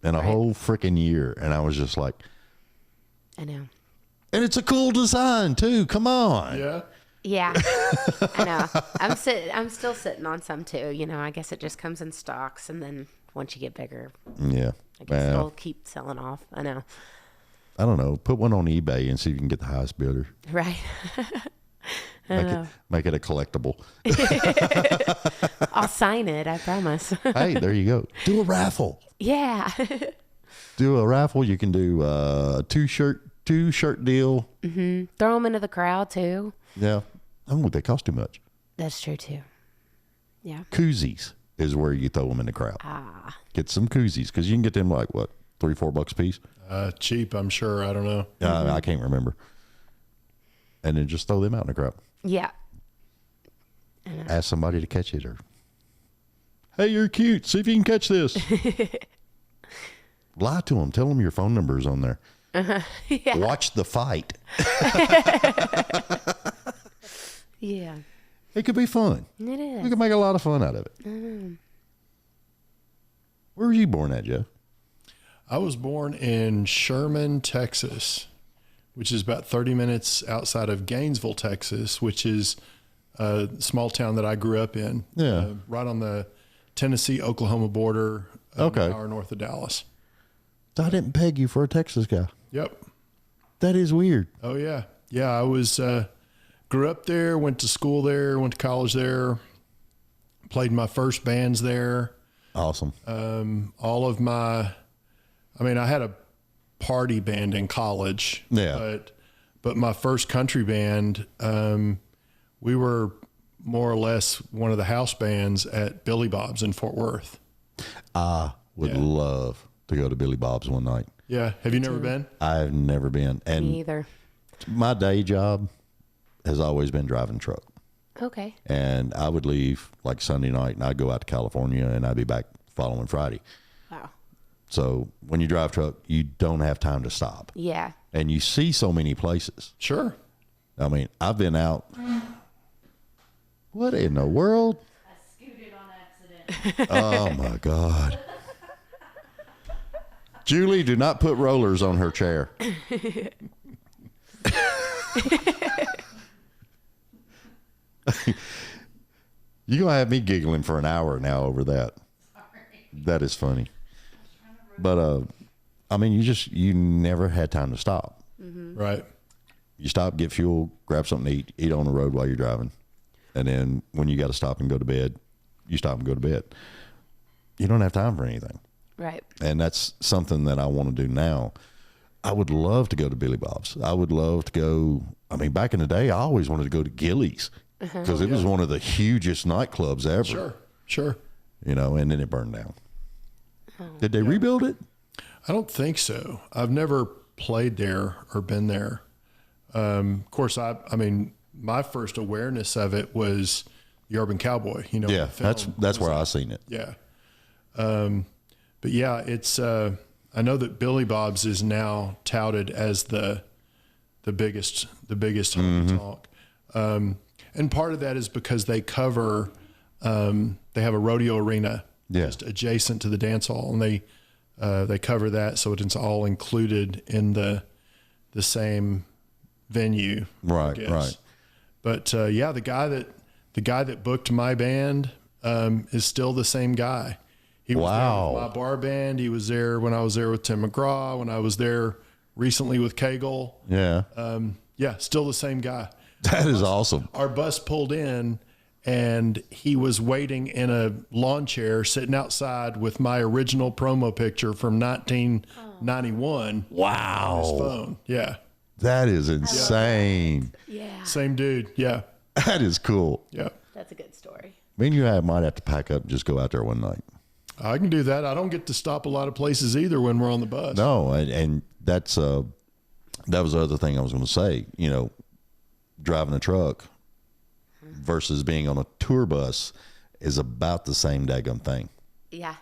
B: in a whole freaking year. And I was just like,
C: I know.
B: and it's a cool design too. Come on.
D: Yeah.
C: Yeah, I know. I'm still sitting on some too. You know, I guess it just comes in stocks, and then once you get bigger,
B: Yeah.
C: I guess
B: Well,
C: it'll keep selling off. I know,
B: I don't know. Put one on eBay and see if you can get the highest bidder.
C: right?
B: Make it a collectible.
C: I'll sign it. I promise.
B: Hey, there you go. Do a raffle.
C: Yeah.
B: Do a raffle. You can do a two shirt deal.
C: Throw them into the crowd too.
B: Yeah. I don't think they cost too much.
C: That's true too. Yeah.
B: Koozies is where you throw them in the crowd.
C: Ah.
B: Get some koozies because you can get them like what, $3-4 a piece.
D: Cheap, I'm sure. I don't know.
B: I can't remember. And then just throw them out in the crowd.
C: Yeah.
B: Ask somebody to catch it or, hey, you're cute. See if you can catch this. Lie to them. Tell them your phone number is on there.
C: Yeah.
B: Watch the fight.
C: Yeah.
B: It could be fun.
C: It
B: We
C: is.
B: could make a lot of fun out of it. Where were you born at, Jeff?
D: I was born in Sherman, Texas, which is about 30 minutes outside of Gainesville, Texas, which is a small town that I grew up in.
B: Yeah.
D: Right on the Tennessee-Oklahoma border,
B: Okay.
D: an hour north of Dallas.
B: I didn't peg you for a Texas guy.
D: Yep.
B: That is weird.
D: Oh, yeah. Yeah, I was grew up there, went to school there, went to college there, played my first bands there.
B: Awesome.
D: All of my, I mean, I had a party band in college.
B: Yeah.
D: but my first country band, we were more or less one of the house bands at Billy Bob's in Fort Worth.
B: I would love to go to Billy Bob's one night.
D: Yeah. Have you never been?
B: I've never been. And
C: Me either.
B: my day job has always been driving truck.
C: Okay.
B: And I would leave like Sunday night and I'd go out to California and I'd be back following Friday.
C: Wow.
B: So when you drive truck, you don't have time to stop.
C: Yeah.
B: And you see so many places.
D: Sure.
B: I mean, I've been out. What in the world?
E: I scooted on accident.
B: Oh my God. Julie, do not put rollers on her chair. You're going to have me giggling for an hour now over that.
E: Sorry.
B: That is funny. But, I mean, you never had time to stop.
C: Mm-hmm.
D: Right.
B: You stop, get fuel, grab something to eat on the road while you're driving. And then when you got to stop and go to bed, you stop and go to bed. You don't have time for anything.
C: Right.
B: And that's something that I want to do now. I would love to go to Billy Bob's. I would love to go. I mean, back in the day, I always wanted to go to Gillies because it was one of the hugest nightclubs ever.
D: Sure.
B: You know, and then it burned down. Did they rebuild it?
D: I don't think so. I've never played there or been there. Of course, I mean, my first awareness of it was the Urban Cowboy. You know,
B: Yeah,
D: the film
B: that's
D: was
B: where I seen it.
D: Yeah. But yeah, it's, I know that Billy Bob's is now touted as the biggest honky tonk. And part of that is because they cover, they have a rodeo arena just adjacent to the dance hall, and they cover that. So it's all included in the same venue.
B: Right.
D: But, yeah, the guy that booked my band, is still the same guy. He was there with my bar band. He was there when I was there with Tim McGraw, when I was there recently with Cagle.
B: Yeah.
D: Yeah, still the same guy.
B: That is awesome.
D: Our bus pulled in and he was waiting in a lawn chair sitting outside with my original promo picture from 1991.
B: Wow.
D: On his phone. Yeah.
B: That is insane.
C: Yeah.
D: Same dude. Yeah.
B: That is cool.
D: Yeah.
C: That's a good story.
B: Me and you might have to pack up and just go out there one night.
D: I can do that. I don't get to stop a lot of places either when we're on the bus.
B: No, and that's that was the other thing I was going to say. You know, driving a truck versus being on a tour bus is about the same daggum thing.
C: Yeah.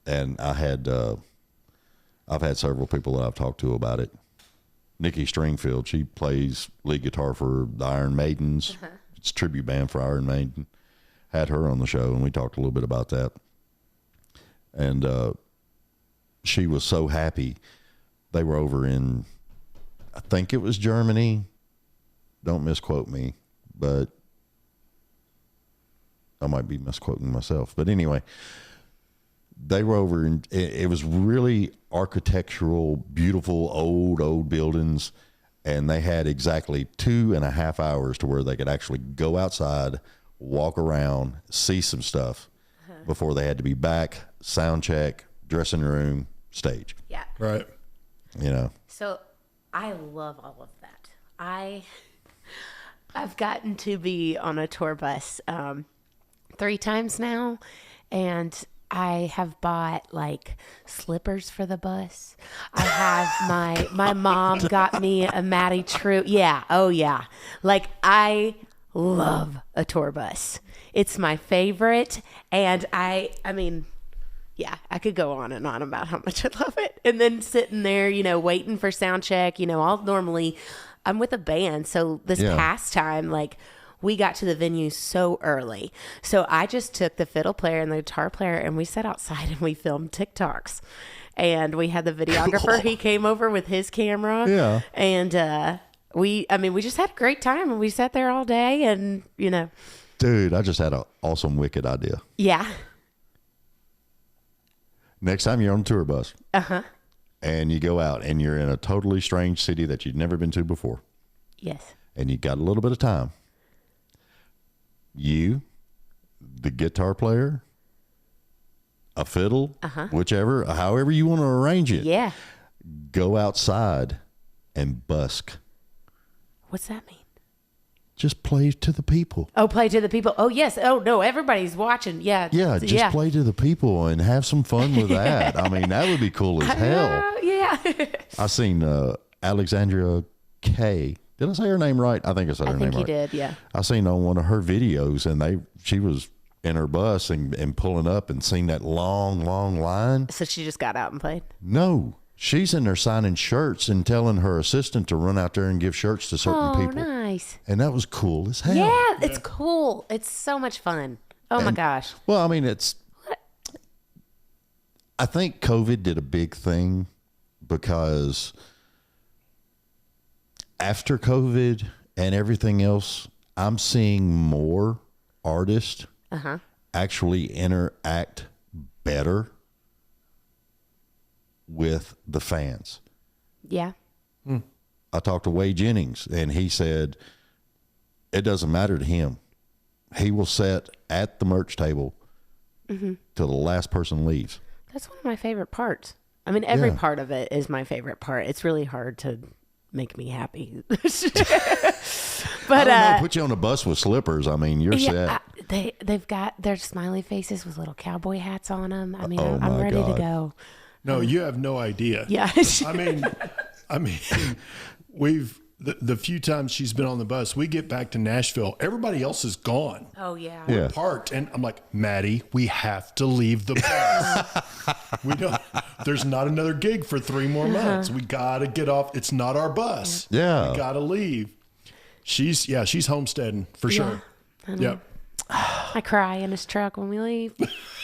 B: And I've had several people that I've talked to about it. Nikki Stringfield, she plays lead guitar for the Iron Maidens. It's a tribute band for Iron Maiden. Had her on the show, and we talked a little bit about that. And she was so happy. They were over in, I think it was Germany. Don't misquote me, but I might be misquoting myself. But anyway, they were over in, it was really architectural, beautiful, old buildings. And they had exactly 2.5 hours to where they could actually go outside, walk around, see some stuff before they had to be back, sound check, dressing room, stage.
C: Yeah.
D: Right.
B: You know.
C: So I love all of that. I've gotten to be on a tour bus 3 times now, and I have bought like slippers for the bus. I have my mom got me a Maddye Trew. Yeah. Oh yeah. Like I love a tour bus. It's my favorite. And I mean, yeah, I could go on and on about how much I love it. And then sitting there, you know, waiting for sound check, you know, I'm with a band. So this past time, like we got to the venue so early. So I just took the fiddle player and the guitar player and we sat outside and we filmed TikToks. And we had the videographer. He came over with his camera.
B: Yeah.
C: And we just had a great time and we sat there all day and, you know.
B: Dude, I just had an awesome wicked idea.
C: Yeah.
B: Next time you're on a tour bus. And you go out and you're in a totally strange city that you've never been to before.
C: Yes.
B: And you got a little bit of time. You, the guitar player, a fiddle, whichever, however you want to arrange it.
C: Yeah.
B: Go outside and busk
C: What's that mean?
B: Just play to the people.
C: Oh, play to the people. Oh, yes. Oh, no, everybody's watching. Yeah.
B: Yeah, just play to the people and have some fun with that. I mean, that would be cool as hell.
C: Yeah.
B: I seen Alexandria K. Did I say her name right? I think I said her name right.
C: I think you did, yeah.
B: I seen on one of her videos, and she was in her bus and pulling up and seen that long line.
C: So she just got out and played?
B: No. She's in there signing shirts and telling her assistant to run out there and give shirts to certain people.
C: Oh, nice.
B: And that was cool as hell.
C: Yeah, it's cool. It's so much fun. Oh, my gosh.
B: Well, I mean, I think COVID did a big thing because after COVID and everything else, I'm seeing more artists actually interact better with the fans.
C: Yeah.
B: I talked to Wade Jennings, and he said it doesn't matter to him. He will sit at the merch table till the last person leaves.
C: That's one of my favorite parts. I mean, every part of it is my favorite part. It's really hard to make me happy. But
B: I don't know, put you on a bus with slippers. I mean, you're set.
C: They've got their smiley faces with little cowboy hats on them. I mean,
B: Oh,
C: I'm
B: my
C: ready to
B: God.
C: go.
D: No, you have no idea.
C: Yeah.
D: I mean, we've the few times she's been on the bus, we get back to Nashville, everybody else is gone.
C: Oh, yeah.
B: Yeah.
D: Parked, and I'm like, Maddie, we have to leave the bus. We don't. There's not another gig for 3 more months. We gotta get off. It's not our bus.
B: Yeah.
D: We gotta leave. She's homesteading for sure. Yep.
C: I cry in his truck when we leave.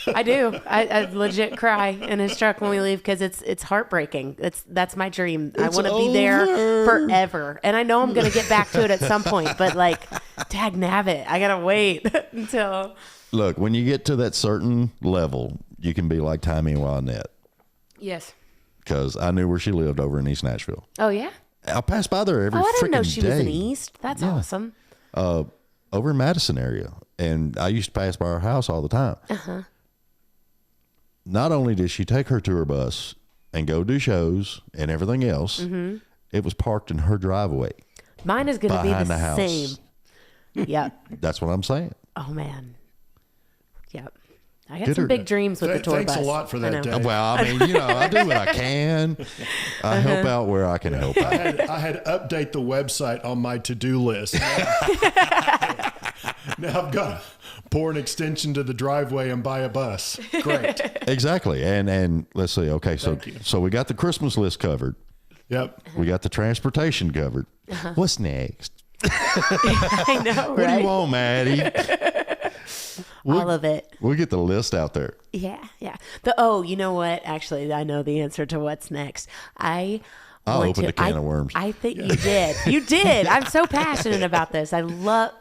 C: I do. I legit cry in his truck when we leave because it's heartbreaking. That's my dream. I want to be there forever. And I know I'm going to get back to it at some point, but like, dag nabbit, I got to wait until.
B: Look, when you get to that certain level, you can be like Tammy Wynette.
C: Yes.
B: Because I knew where she lived over in East Nashville.
C: Oh, yeah?
B: I pass by there every freaking day.
C: I didn't know she was in East. That's awesome.
B: Over in Madison area. And I used to pass by her house all the time. Not only did she take her tour bus and go do shows and everything else, it was parked in her driveway.
C: Mine is going to be the
B: house.
C: same. Yep.
B: That's what I'm saying.
C: Oh, man. Yep. I got some big dreams with the tour bus.
D: Thanks a lot for that, Dave.
B: Well, I mean, I do what I can. I help out where I can help out.
D: I had to update the website on my to-do list. Now I've got to pour an extension to the driveway and buy a bus. Great.
B: Exactly. And let's see. Okay, so we got the Christmas list covered.
D: Yep.
B: We got the transportation covered. What's next?
C: I know,
B: What do you want, Maddie?
C: All of it.
B: We'll get the list out there.
C: Yeah. You know what? Actually, I know the answer to what's next.
B: I'll open the can of worms.
C: I think you did. You did. I'm so passionate about this.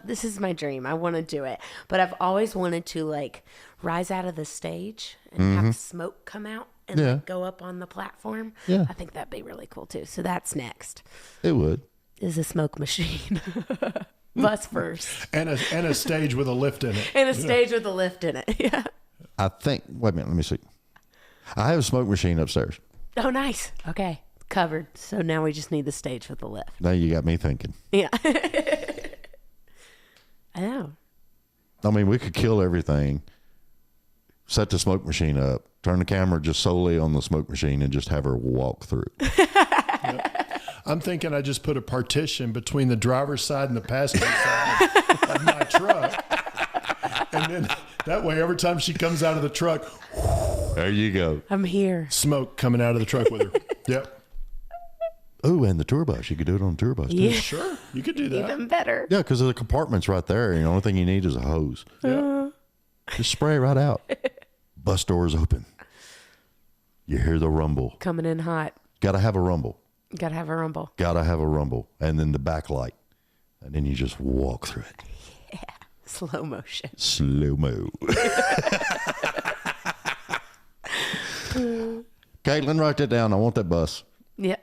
C: This is my dream. I want to do it. But I've always wanted to like rise out of the stage and have smoke come out and like, go up on the platform.
B: Yeah.
C: I think that'd be really cool too. So that's next.
B: It would.
C: Is a smoke machine. Bus first.
D: And a stage with a lift in it.
C: And a stage with a lift in it. Yeah.
B: I think, wait a minute, let me see. I have a smoke machine upstairs.
C: Oh, nice. Okay. Covered. So now we just need the stage with the lift.
B: Now you got me thinking.
C: Yeah. I know.
B: I mean, we could kill everything, set the smoke machine up, turn the camera just solely on the smoke machine, and just have her walk through.
D: I'm thinking I just put a partition between the driver's side and the passenger side of my truck. And then that way, every time she comes out of the truck,
B: There you go.
C: I'm here.
D: smoke coming out of the truck with her. Yep.
B: Oh, and the tour bus. You could do it on the tour bus, too.
C: Yeah.
D: Sure. You could do that.
C: Even better.
B: Yeah, because the compartment's right there, and the only thing you need is a hose.
D: Yeah.
B: Just spray it right out. Bus doors open. You hear the rumble.
C: Coming in hot.
B: Got to have a rumble.
C: Gotta have a rumble.
B: Got to have a rumble. And then the backlight. And then you just walk through it.
C: Yeah. Slow motion.
B: Slow-mo. Caitlin, write that down. I want that bus.
C: Yeah.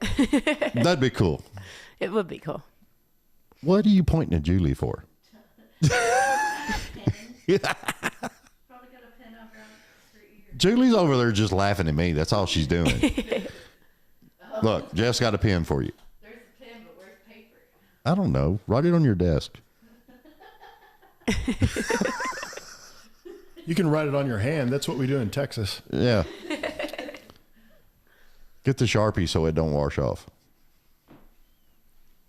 B: That'd be cool.
C: It would be cool.
B: What are you pointing at Julie for?
E: Probably got a pin up around the street.
B: Julie's over there just laughing at me. That's all she's doing. Look, Jeff's got a pen for you.
E: There's a pin, but where's paper?
B: I don't know. Write it on your desk.
D: You can write it on your hand. That's what we do in Texas.
B: Yeah. Get the Sharpie so it don't wash off.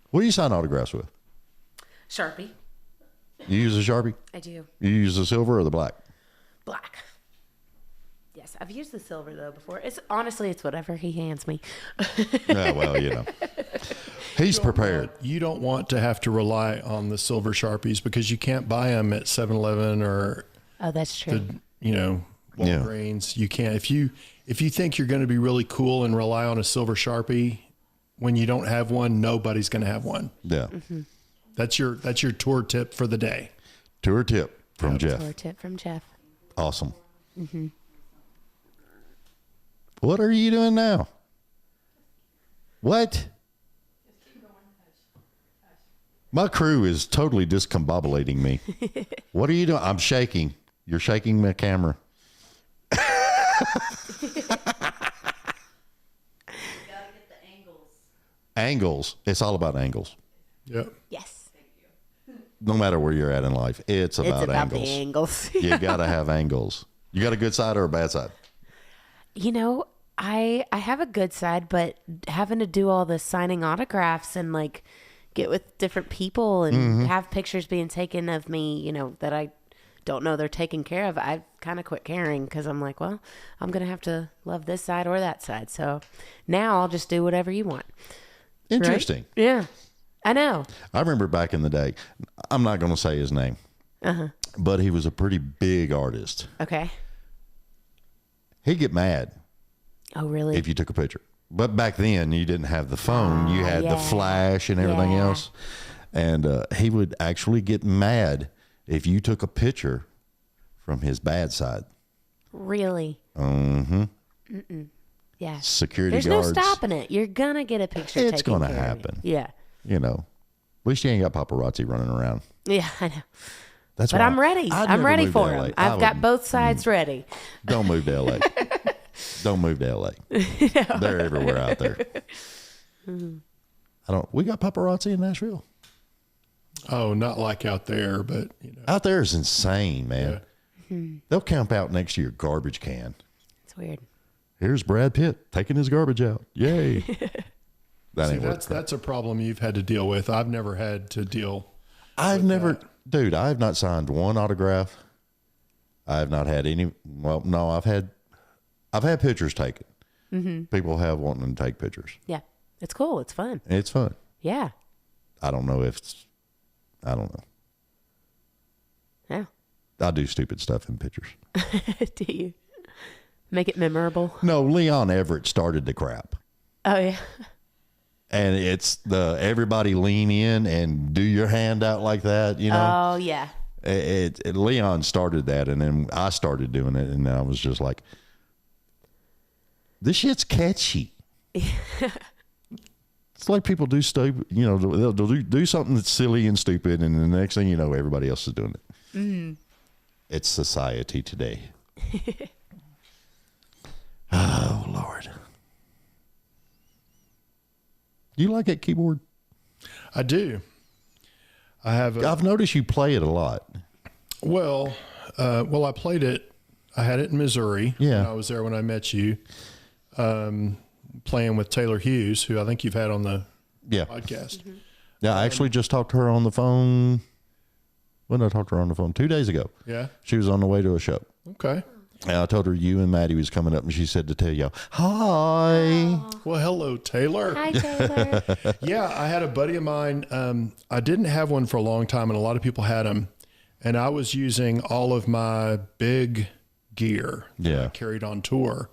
B: What do you sign autographs with?
C: Sharpie.
B: You use a Sharpie?
C: I do.
B: You use the silver or the black?
C: Black. Yes, I've used the silver though before. It's whatever he hands me.
B: Yeah, well, you know. He's prepared.
D: You don't want to have to rely on the silver Sharpies because you can't buy them at 7-Eleven or
C: Oh, that's true.
D: Walgreens. You can't. If you think you're going to be really cool and rely on a silver Sharpie when you don't have one, nobody's going to have one.
B: Yeah.
C: Mm-hmm.
D: That's your tour tip for the day.
B: Tour tip from Jeff.
C: Tour tip from Jeff.
B: Awesome. Mm-hmm. What are you doing now? What? My crew is totally discombobulating me. What are you doing? I'm shaking. You're shaking my camera. Angles. It's all about angles.
D: Yep.
C: Yes.
B: No matter where you're at in life, it's about
C: the
B: angles.
C: angles.
B: You got to have angles. You got a good side or a bad side?
C: You know, I have a good side, but having to do all this signing autographs and like get with different people and have pictures being taken of me, you know, that I don't know they're taken care of, I've kind of quit caring because I'm like, well, I'm going to have to love this side or that side. So now I'll just do whatever you want.
B: Interesting.
C: Right? Yeah, I know.
B: I remember back in the day, I'm not going to say his name, but he was a pretty big artist.
C: Okay.
B: He'd get mad
C: Oh, really?
B: if you took a picture. But back then, you didn't have the phone. You had the flash and everything else. And he would actually get mad if you took a picture from his bad side.
C: Really?
B: Mm-hmm.
C: Yeah.
B: Security
C: There's
B: guards.
C: no stopping it. You're going to get a picture
B: It's
C: taken
B: going to
C: care of you.
B: happen.
C: Yeah.
B: You know, at least you ain't got paparazzi running around.
C: Yeah, I know.
B: That's
C: But
B: why
C: I'm ready.
B: I'd
C: I'm
B: never
C: ready
B: move to
C: for
B: LA.
C: him.
B: I
C: I've got
B: wouldn't.
C: both sides ready.
B: Don't move to LA. Don't move to LA. They're everywhere out there. We got paparazzi in Nashville.
D: Oh, not like out there, but you know.
B: Out there is insane, man.
D: Yeah.
B: They'll camp out next to your garbage can.
C: It's weird.
B: Here's Brad Pitt taking his garbage out. Yay. That
D: See,
B: ain't worth it.
D: that's a problem you've had to deal with. I've never had to deal.
B: I've never, dude, I have not signed one autograph. I have not had any. Well, no, I've had pictures taken. People have wanting to take pictures.
C: Yeah. It's cool. It's fun.
B: It's fun.
C: Yeah.
B: I don't know.
C: Yeah.
B: I do stupid stuff in pictures.
C: Do you make it memorable?
B: No, Leon Everett started the crap.
C: Oh, yeah.
B: And it's everybody lean in and do your hand out like that, you know.
C: Oh, yeah.
B: Leon started that, and then I started doing it, and I was just like, this shit's catchy. It's like people do stupid, you know, they'll do something that's silly and stupid, and the next thing you know, everybody else is doing it. It's society today. Oh, Lord. Do you like that keyboard?
D: I do.
B: I've noticed you play it a lot.
D: Well, I played it. I had it in Missouri.
B: Yeah.
D: I was there when I met you, playing with Taylor Hughes, who I think you've had on the podcast.
B: Yeah, I actually just talked to her on the phone. When did I talk to her on the phone? 2 days ago.
D: Yeah.
B: She was on the way to a show.
D: Okay.
B: And I told her you and Maddie was coming up, and she said to tell y'all, hi.
D: Well, hello, Taylor.
C: Hi, Taylor.
D: Yeah, I had a buddy of mine. I didn't have one for a long time, and a lot of people had them. And I was using all of my big gear that I carried on tour.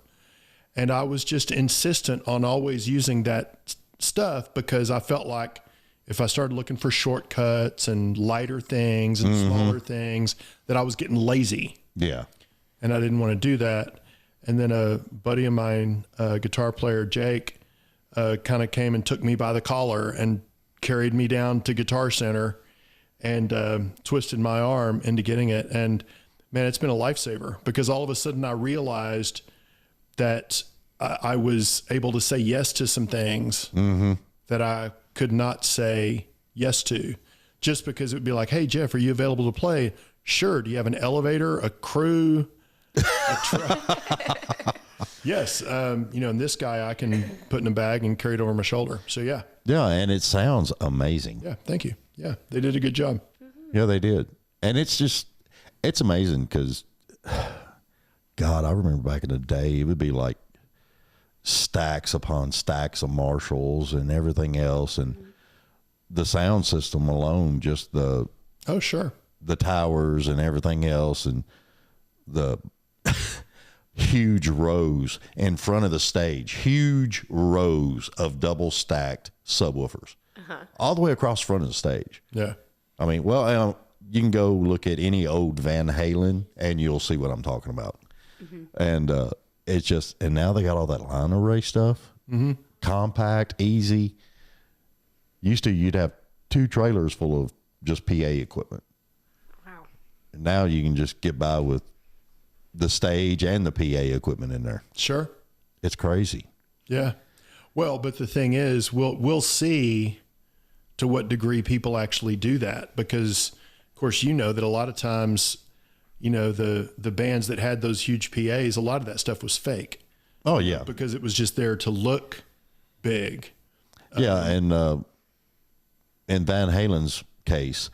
D: And I was just insistent on always using that stuff because I felt like if I started looking for shortcuts and lighter things and smaller things, that I was getting lazy.
B: Yeah.
D: And I didn't want to do that. And then a buddy of mine, guitar player Jake, kind of came and took me by the collar and carried me down to Guitar Center and twisted my arm into getting it. And man, it's been a lifesaver because all of a sudden I realized that I was able to say yes to some things that I could not say yes to, just because it would be like, hey, Jeff, are you available to play? Sure. Do you have an elevator, a crew, a truck? Yes. And this guy I can put in a bag and carry it over my shoulder. So, yeah.
B: Yeah, and it sounds amazing.
D: Yeah, thank you. Yeah, they did a good job.
B: Yeah, they did. And it's amazing because, God, I remember back in the day, it would be like stacks upon stacks of Marshalls and everything else. And the sound system alone, just the towers and everything else, and the huge rows in front of the stage, huge rows of double stacked subwoofers all the way across the front of the stage.
D: Yeah.
B: I mean, you can go look at any old Van Halen and you'll see what I'm talking about. And it's just, and now they got all that line array stuff, compact, easy. Used to, you'd have 2 trailers full of just PA equipment.
C: Wow.
B: And now you can just get by with the stage and the PA equipment in there.
D: Sure.
B: It's crazy.
D: Yeah. Well, but the thing is, we'll see to what degree people actually do that, because of course, that a lot of times, the bands that had those huge PAs, a lot of that stuff was fake.
B: Oh yeah.
D: Because it was just there to look big.
B: Yeah. And in Van Halen's case,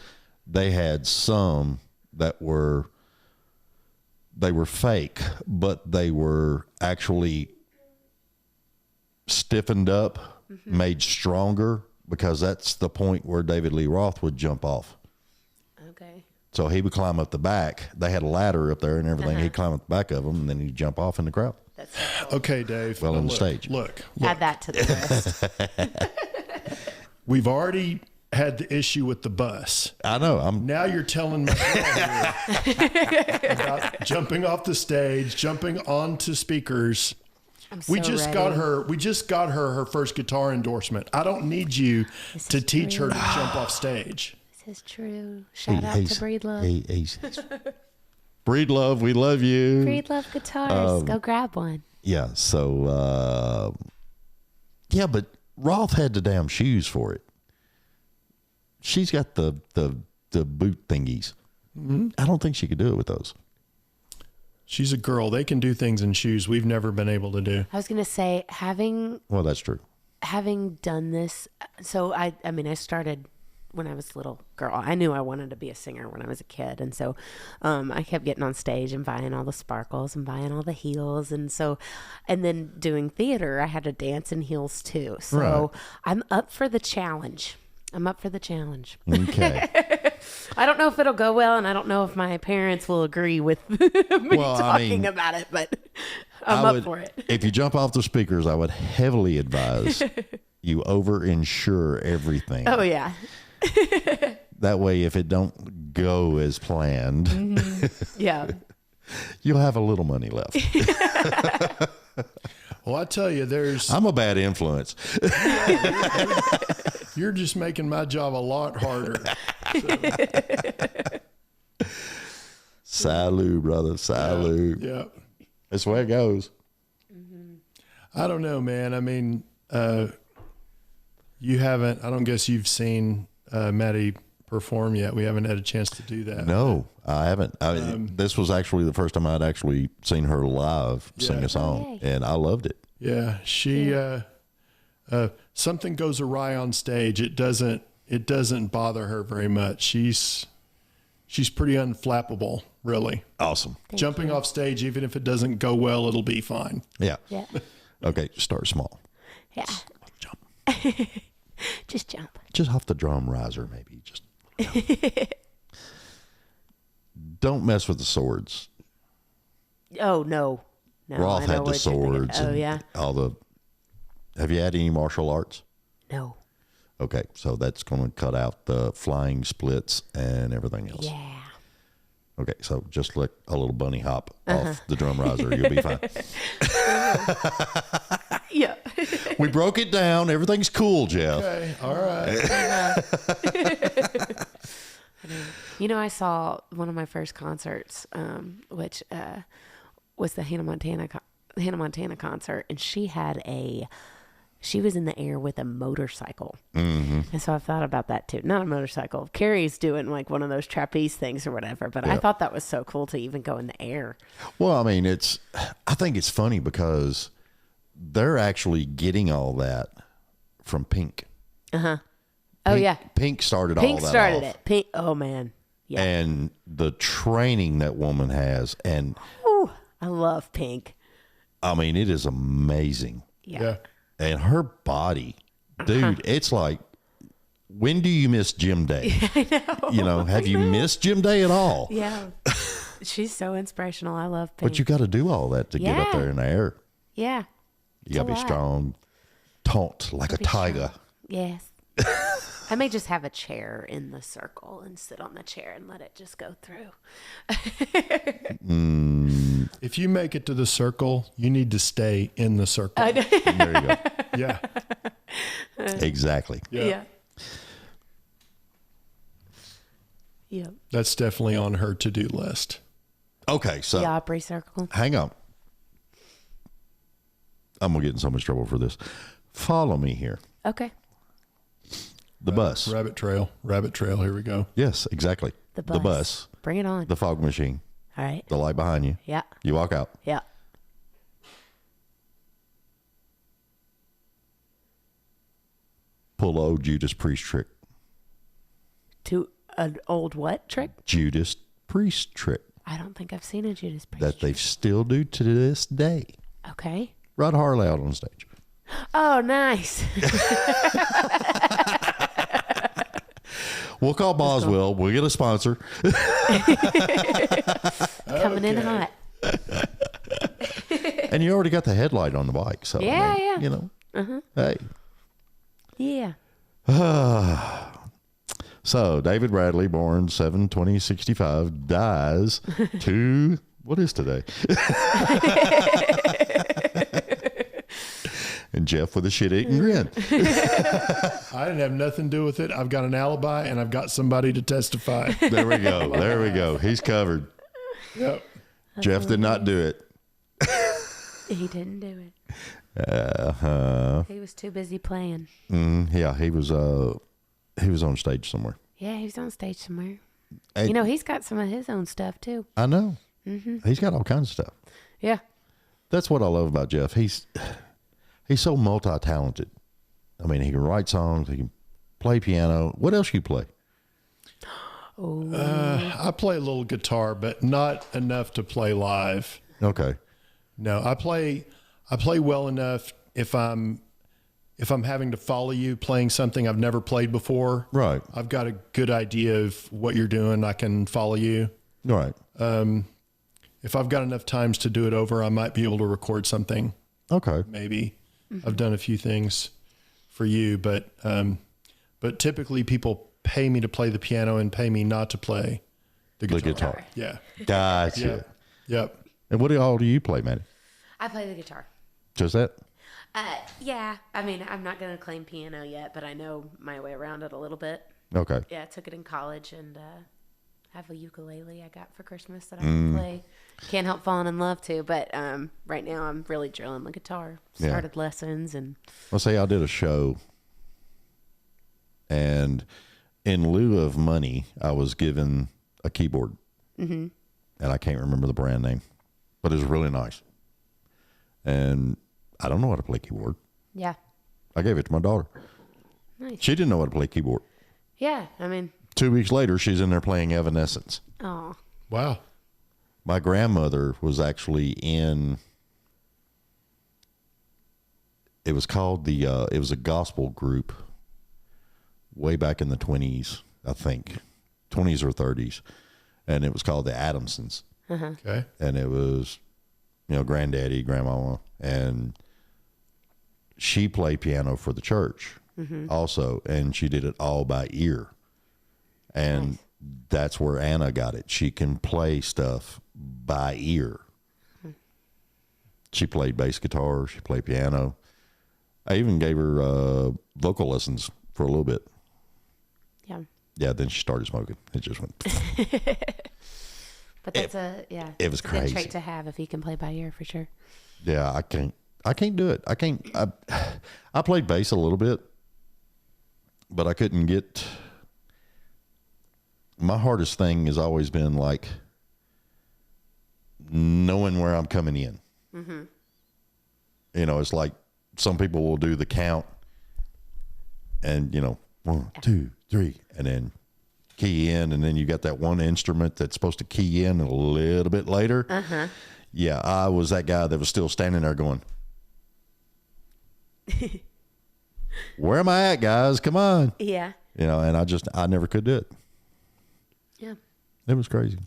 B: they had some that were fake, but they were actually stiffened up, made stronger, because that's the point where David Lee Roth would jump off.
C: Okay.
B: So he would climb up the back. They had a ladder up there and everything. He'd climb up the back of them, and then he'd jump off in the crowd.
C: That's so cool.
D: Okay, Dave.
B: Well, on the stage.
D: Look.
C: Add that to the list.
D: We've already had the issue with the bus.
B: I know.
D: Now you're telling me about jumping off the stage, jumping onto speakers. We just got her her first guitar endorsement. I don't need you to teach her to jump off stage.
C: This is true. Shout out to Breed Love.
B: Breed Love, we love you.
C: Breed Love guitars. Go grab one.
B: Yeah. So, but Roth had the damn shoes for it. She's got the boot thingies. I don't think she could do it with those.
C: She's
D: a girl. They can do things in shoes we've never been able to do.
C: I was going to say,
B: well, that's true.
C: Having done this, so I started when I was a little girl. I knew I wanted to be a singer when I was a kid. And so I kept getting on stage and buying all the sparkles and buying all the heels. And then doing theater, I had to dance in heels too. So I'm up for the challenge. Okay. I don't know if it'll go well, and I don't know if my parents will agree with me talking about it, but I'm up for it.
B: If you jump off the speakers, I would heavily advise you over-insure everything.
C: Oh, yeah.
B: That way, if it don't go as planned,
C: yeah,
B: you'll have a little money left.
D: Well, I tell you,
B: I'm a bad influence.
D: You're just making my job a lot harder.
B: Salute, brother. Salute.
D: Yeah.
B: That's the way it goes.
D: I don't know, man. I mean, you haven't, I don't guess you've seen Maddie perform yet. We haven't had a chance to do that.
B: No, I haven't. This was actually the first time I'd actually seen her live sing a song, and I loved it.
D: Yeah, she something goes awry on stage. It doesn't bother her very much. She's pretty unflappable, really.
B: Awesome.
D: Jumping off stage, even if it doesn't go well, it'll be fine.
B: Yeah. Okay, start small.
C: Yeah.
B: Jump.
C: Just jump.
B: Just off the drum riser, maybe. Just don't mess with the swords.
C: Oh no.
B: Roth had the swords.
C: Oh yeah.
B: Have you had any martial arts?
C: No.
B: Okay, so that's going to cut out the flying splits and everything else.
C: Yeah.
B: Okay, so just like a little bunny hop off the drum riser, you'll be fine.
C: Yeah.
B: We broke it down. Everything's cool, Jeff.
D: Okay, all right.
C: I saw one of my first concerts, which was the Hannah Montana concert, and she had she was in the air with a motorcycle. And so I've thought about that too. Not a motorcycle. Carrie's doing like one of those trapeze things or whatever, but I thought that was so cool to even go in the air.
B: Well, I mean, I think it's funny because they're actually getting all that from Pink.
C: Oh, yeah.
B: Pink started all that
C: Pink started
B: off.
C: it. Pink. Oh, man. Yeah.
B: And the training that woman has, and
C: Ooh, I love Pink.
B: I mean, it is amazing.
C: Yeah.
B: And her body, dude, it's like, when do you miss gym day?
C: I know.
B: You know, have you missed gym day at all?
C: Yeah. She's so inspirational. I love Pink.
B: But you got to do all that to get up there in the air.
C: Yeah.
B: You got to be strong, taunt like a tiger.
C: Yes. I may just have a chair in the circle and sit on the chair and let it just go through.
D: If you make it to the circle, you need to stay in the circle.
B: There you go.
D: Yeah.
B: Exactly.
C: Yeah. Yeah.
D: That's definitely on her to-do list.
B: Okay, so
C: The Opry circle.
B: hang on. I'm going to get in so much trouble for this. Follow me here.
C: Okay.
B: The bus.
D: Rabbit trail. Here we go.
B: Yes, exactly.
C: The bus. Bring it on.
B: The fog machine.
C: All right.
B: The light behind you.
C: Yeah.
B: You walk out.
C: Yeah.
B: Pull the old Judas Priest trick.
C: To an old what trick?
B: Judas Priest trick
C: I don't think I've seen a Judas Priest.
B: that they still do to this day.
C: Okay.
B: Rod Harley out on stage.
C: Oh, nice.
B: We'll call Boswell. We'll get a sponsor.
C: Coming in hot.
B: And you already got the headlight on the bike. So,
C: Yeah, yeah.
B: You know, hey.
C: Yeah.
B: So, David Bradley, born 7/20/65, dies to, what is today? And Jeff with a shit-eating grin.
D: I didn't have nothing to do with it. I've got an alibi and I've got somebody to testify.
B: There we go. There we go. He's covered.
D: Yep.
B: Jeff did not do it.
C: He didn't do it. He was too busy playing.
B: Yeah, he was on stage somewhere.
C: Yeah, he was on stage somewhere.
B: And
C: You know, he's got some of his own stuff too.
B: I know. He's got all kinds of stuff.
C: Yeah.
B: That's what I love about Jeff. He's so multi-talented. I mean, he can write songs. He can play piano. What else you play?
D: I play a little guitar, but not enough to play live.
B: Okay.
D: No, I play well enough if I'm having to follow you playing something I've never played before.
B: Right.
D: I've got a good idea of what you're doing. I can follow you.
B: Right.
D: If I've got enough times to do it over, I might be able to record something.
B: Okay.
D: Maybe. I've done a few things for you, but typically people pay me to play the piano and pay me not to play the guitar. Yeah.
B: Gotcha.
D: Yep.
B: And what all do you play, Maddie?
C: I play the guitar.
B: Just that?
C: Yeah. I mean, I'm not going to claim piano yet, but I know my way around it a little bit.
B: Okay.
C: Yeah, I took it in college and have a ukulele I got for Christmas that I can play. Can't help falling in love too, but right now I'm really drilling the guitar. Started lessons and.
B: Well, say I did a show, and in lieu of money, I was given a keyboard, and I can't remember the brand name, but it was really nice. And I don't know how to play keyboard.
C: Yeah.
B: I gave it to my daughter.
C: Nice.
B: She didn't know how to play keyboard.
C: Yeah, I mean.
B: 2 weeks later, she's in there playing Evanescence.
C: Oh.
D: Wow.
B: My grandmother was actually in. It was called it was a gospel group way back in the 20s, I think, 20s or 30s. And it was called the Adamsons.
D: Okay.
B: And it was, granddaddy, grandmama. And she played piano for the church also. And she did it all by ear. And that's where Anna got it. She can play stuff by ear. She played bass guitar. She played piano. I even gave her vocal lessons for a little bit.
C: Yeah.
B: Yeah, then she started smoking. It just went.
C: But that's
B: it was
C: it's a
B: crazy.
C: good trait to have if you can play by ear for sure.
B: Yeah, I can't. I can't do it. I played bass a little bit, but I couldn't get. My hardest thing has always been like knowing where I'm coming in. Mm-hmm. You know, it's like some people will do the count and, 1, 2, 3, and then key in, and then you got that one instrument that's supposed to key in a little bit later. Uh-huh. Yeah, I was that guy that was still standing there going, where am I at, guys? Come on.
C: Yeah.
B: And I never could do it.
C: Yeah.
B: It was crazy.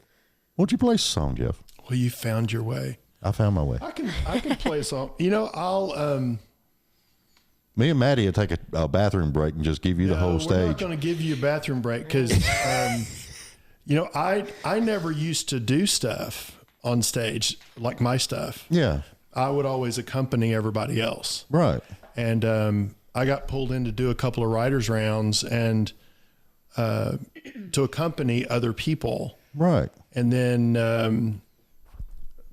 B: Won't you play a song, Jeff?
D: Well, you found your way.
B: I found my way.
D: I can play a song.
B: Me and Maddie will take a bathroom break and just give you the whole stage.
D: We're not going to give you a bathroom break because, I never used to do stuff on stage like my stuff.
B: Yeah.
D: I would always accompany everybody else.
B: Right.
D: And I got pulled in to do a couple of writers' rounds and to accompany other people.
B: Right.
D: And then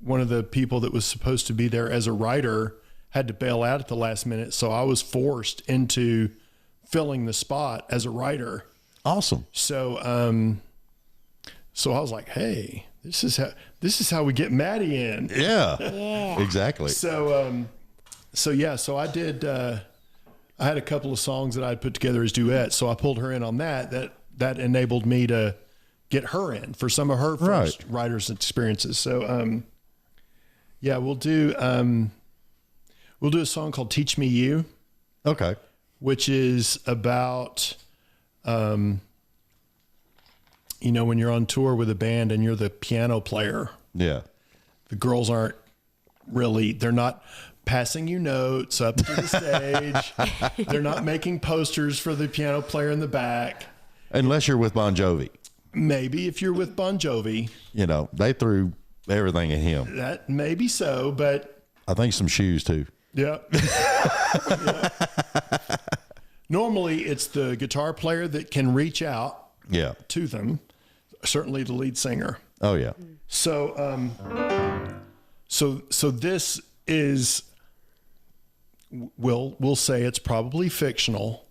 D: one of the people that was supposed to be there as a writer had to bail out at the last minute. So I was forced into filling the spot as a writer.
B: Awesome.
D: So I was like, hey, this is how we get Maddie in.
B: Yeah. Exactly.
D: So I did, I had a couple of songs that I'd put together as duets. So I pulled her in on that enabled me to get her in for some of her first writer's experiences. So, we'll do a song called Teach Me You.
B: Okay.
D: Which is about, when you're on tour with a band and you're the piano player.
B: Yeah.
D: The girls they're not passing you notes up to the stage. They're not making posters for the piano player in the back.
B: Unless you're with Bon Jovi.
D: Maybe if you're with Bon Jovi.
B: They threw everything at him.
D: That maybe so, but.
B: I think some shoes too.
D: Yeah. Yeah. Normally it's the guitar player that can reach out to them. Certainly the lead singer.
B: Oh yeah.
D: So, so this is, we'll say it's probably fictional,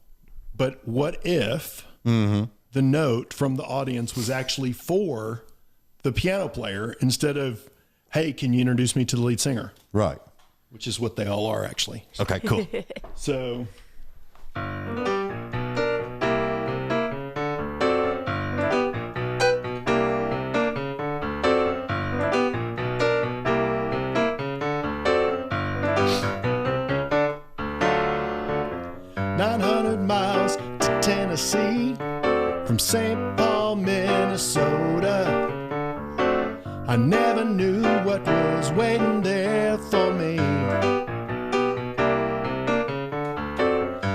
D: but what if the note from the audience was actually for the piano player instead of, hey, can you introduce me to the lead singer?
B: Right.
D: Which is what they all are, actually.
B: Okay, cool.
D: So. Miles to Tennessee from St. Paul, Minnesota. I never knew what was waiting there for me.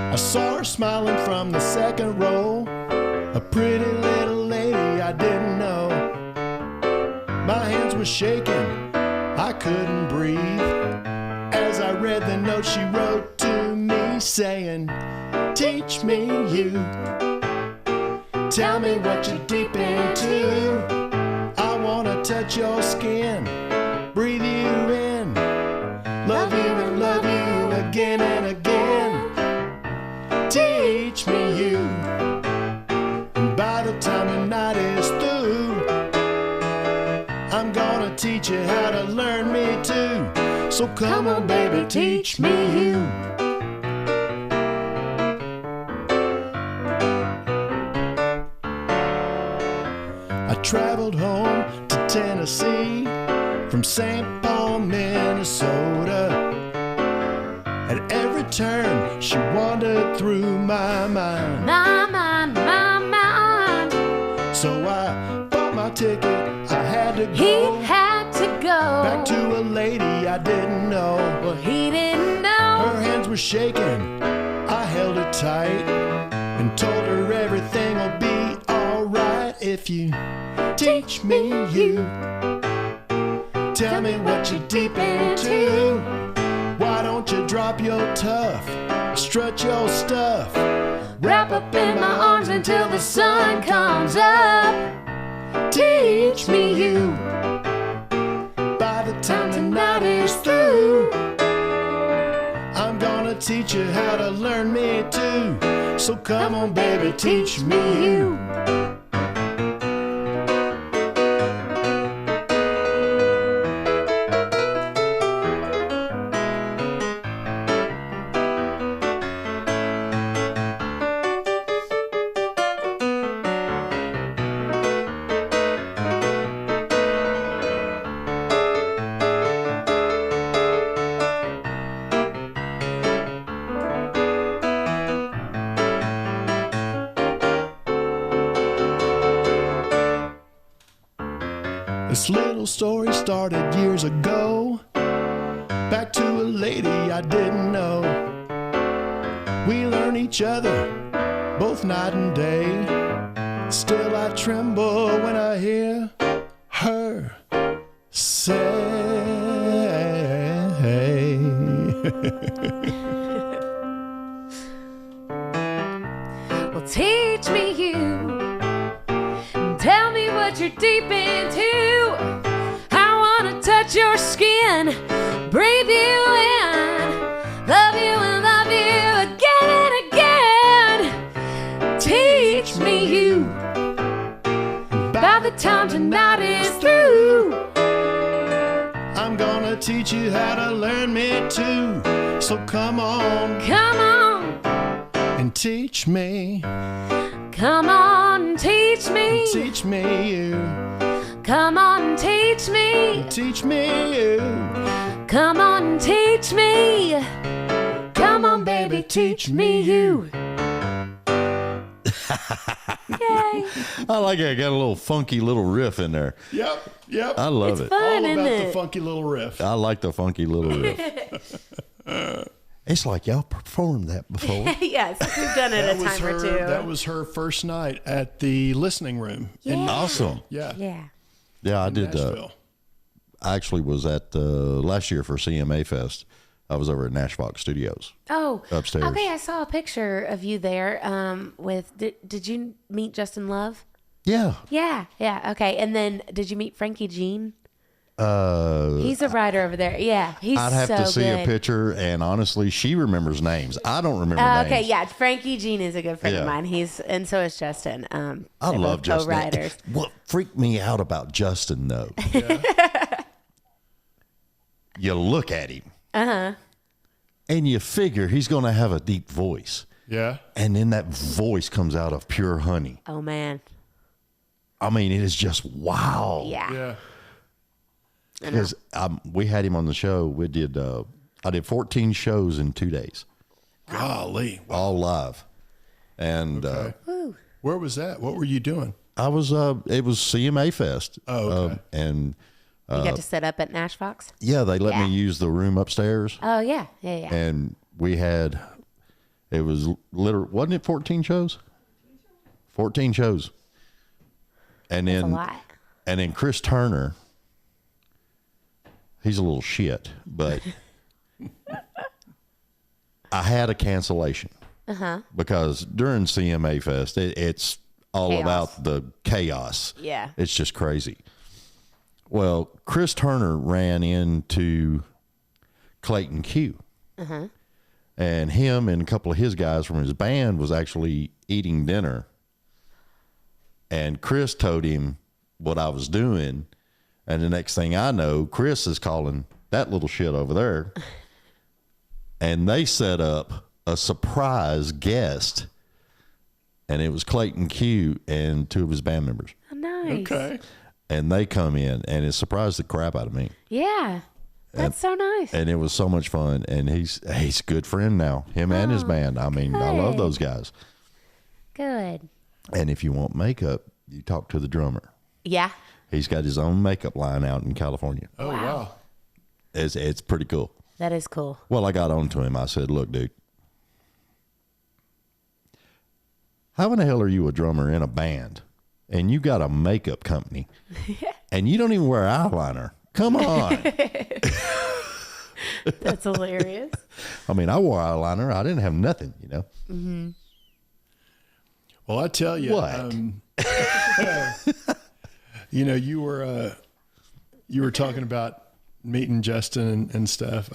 D: I saw her smiling from the second row, a pretty little lady I didn't know. My hands were shaking, I couldn't breathe, as I read the note she wrote to me saying, teach me you, tell me what you're deep into. I wanna touch your skin, breathe you in, love you and love you again and again. Teach me you, and by the time the night is through, I'm gonna teach you how to learn me too. So come on baby, teach me you. I traveled home to Tennessee from St. Paul, Minnesota. At every turn, she wandered through my mind.
C: My mind.
D: So I bought my ticket, I had to go.
C: He had to go
D: back to a lady I didn't know.
C: Well, he didn't know.
D: Her hands were shaking, I held her tight and told her everything will be alright if you teach me you. Tell me what you're deep into. Why don't you drop your tough, strut your stuff,
C: Wrap up in my arms until the sun comes up. Teach me you. By the time the night is through,
D: teach you how to learn me too. So come on, baby, teach me you. This little story started years ago, back to a lady I didn't know. We learn each other, both night and day. Still I tremble when I hear her say,
C: Well, teach me you. Tell me what you're deep into. I wanna touch your skin, breathe you in, love you and love you again and again. Teach me you. By the time tonight is through,
D: I'm gonna teach you how to learn me too. So come on and teach me.
C: Come on, teach me.
D: Teach me you.
C: Come on, teach me.
D: Teach me you.
C: Come on, teach me. Come on, baby, teach me you. Yay.
B: I like it. I got a little funky little riff in there.
D: Yep.
B: I love
C: It's
B: it.
C: fun,
D: All
C: isn't
D: about
C: it?
D: the funky little riff.
B: I like the funky little riff. It's like y'all performed that before.
C: Yes, we've done it a time or two.
D: That was her first night at the listening room.
C: Yeah.
B: Awesome.
D: Yeah.
B: Yeah, I did.
D: Nashville.
B: I actually was at last year for CMA Fest. I was over at Nashville Studios.
C: Oh,
B: Upstairs.
C: Okay, I saw a picture of you there. Did you meet Justin Love?
B: Yeah.
C: Yeah. Okay, and then did you meet Frankie Jean? He's a writer over there. Yeah, he's
B: I'd have
C: so
B: to see
C: good.
B: a picture, and honestly, she remembers names. I don't remember names.
C: Okay, yeah, Frankie Jean is a good friend of
B: Yeah.
C: mine. And so is Justin.
B: I
C: they're
B: love
C: both
B: Justin.
C: co-writers.
B: What freaked me out about Justin, though, you look at him, and you figure he's going to have a deep voice,
D: Yeah.
B: and then that voice comes out of pure honey.
C: Oh man,
B: I mean, it is just wow.
C: yeah.
D: Yeah.
B: Because we had him on the show. We did. I did 14 shows in 2 days,
D: Golly.
B: all live, and
D: Where was that? What were you doing?
B: I was. It was CMA Fest.
D: Oh, okay.
B: And
C: You got to set up at Nash Fox.
B: yeah, they let
C: Yeah.
B: me use the room upstairs,
C: Oh yeah.
B: and we had. It was literally, wasn't it 14 shows? 14 shows, and
C: That's a
B: then
C: lot.
B: and then Chris Turner. He's a little shit, but I had a cancellation because during CMA Fest, it's all
C: Chaos.
B: about the chaos.
C: Yeah.
B: It's just crazy. Well, Chris Turner ran into Clayton Q. And him and a couple of his guys from his band was actually eating dinner. And Chris told him what I was doing. And the next thing I know, Chris is calling that little shit over there. And they set up a surprise guest. And it was Clayton Q and two of his band members.
C: Oh, nice.
D: Okay.
B: And they come in, and it surprised the crap out of me.
C: Yeah. That's so nice.
B: And it was so much fun. And he's a good friend now, him and his band. I mean, I love
C: good.
B: those guys.
C: Good.
B: And if you want makeup, you talk to the drummer.
C: Yeah.
B: He's got his own makeup line out in California.
D: Oh, wow.
B: It's pretty cool.
C: That is cool.
B: Well, I got on to him. I said, look, dude, how in the hell are you a drummer in a band and you got a makeup company and you don't even wear eyeliner? Come on.
C: That's hilarious.
B: I mean, I wore eyeliner. I didn't have nothing, you know.
C: Mm-hmm.
D: Well, I tell you,
B: What?
D: you know, you were talking about meeting Justin and stuff.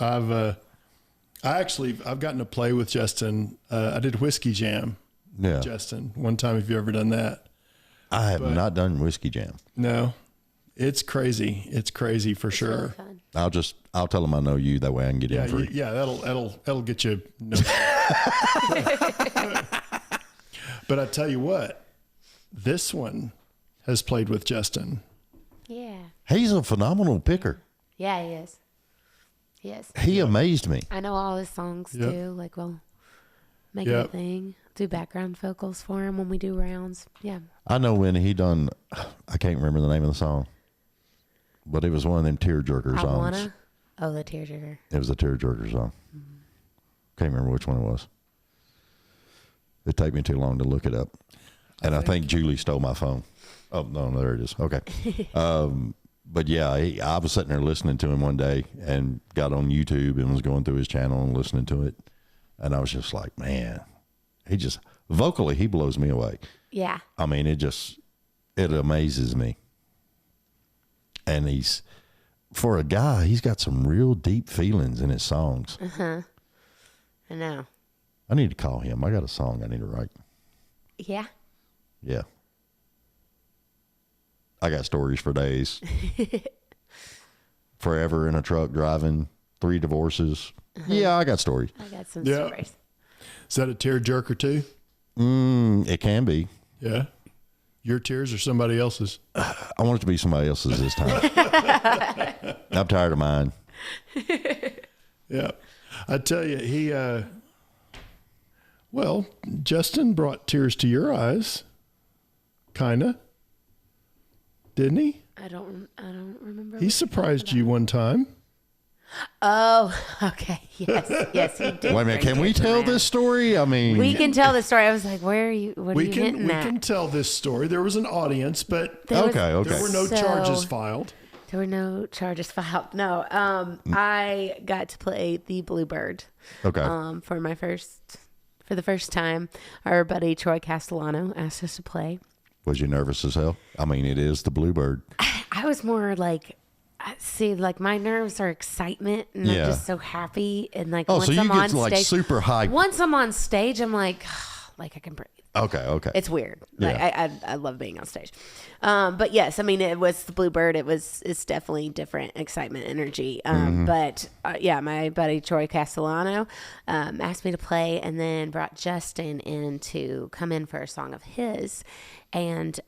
D: I've gotten to play with Justin. I did Whiskey Jam.
B: Yeah.
D: With Justin, one time. Have you ever done that?
B: I have not done Whiskey Jam.
D: No, it's crazy. It's crazy for sure.
C: Really fun.
B: I'll tell them I know you. That way I can get in free.
D: Yeah, that'll get you. No. But I tell you what, this one has played with Justin.
C: Yeah.
B: He's a phenomenal picker.
C: Yeah, he is. Yes.
B: He amazed me.
C: I know all his songs
D: Yep.
C: too. Like, we'll make
D: Yep.
C: a thing. Do background vocals for him when we do rounds. Yeah.
B: I know when he done, I can't remember the name of the song, but it was one of them tearjerker
C: I
B: songs.
C: wanna. Oh, the tearjerker.
B: It was a tearjerker song. Can't remember which one it was. It'd take me too long to look it up. And I think Julie stole my phone. Oh, no, there it is. Okay. But yeah, I was sitting there listening to him one day and got on YouTube and was going through his channel and listening to it. And I was just like, man, vocally, he blows me away.
C: Yeah.
B: I mean, it amazes me. And for a guy, he's got some real deep feelings in his songs.
C: I know.
B: I need to call him. I got a song I need to write.
C: Yeah.
B: Yeah. I got stories for days. Forever in a truck driving, 3 divorces. Yeah, I got stories.
C: I got some
D: Yeah.
C: stories.
D: Is that a tearjerker too?
B: It can be.
D: Yeah. Your tears or somebody else's?
B: I want it to be somebody else's this time. I'm tired of mine.
D: Yeah. I tell you, Justin brought tears to your eyes. Kinda. Didn't he?
C: I don't remember.
D: He surprised you one time.
C: Oh, okay. Yes, he did.
B: Wait a minute.
C: bring
B: Can we
C: tears
B: tell
C: around.
B: this story? I mean,
C: We can tell the story. I was like, where are you? What are
D: We
C: you
D: can
C: hinting at?
D: tell this story. There was an audience, but
C: There was-
B: okay.
D: there were no
C: So-
D: charges filed.
C: There were no charges filed. No. I got to play the Bluebird.
B: Okay.
C: For the first time. Our buddy Troy Castellano asked us to play.
B: Was you nervous as hell? I mean, it is the Bluebird.
C: I was more like, like my nerves are excitement, and
B: Yeah.
C: I'm just so happy. And like,
B: Oh,
C: once
B: so you
C: I'm on
B: get like
C: stage,
B: super hyped.
C: once I'm on stage, I'm like I can breathe.
B: Okay.
C: It's weird. Like,
B: Yeah.
C: I love being on stage. But yes, I mean, it was the Bluebird. It's definitely different excitement, energy. But my buddy Troy Castellano asked me to play, and then brought Justin in to come in for a song of his. And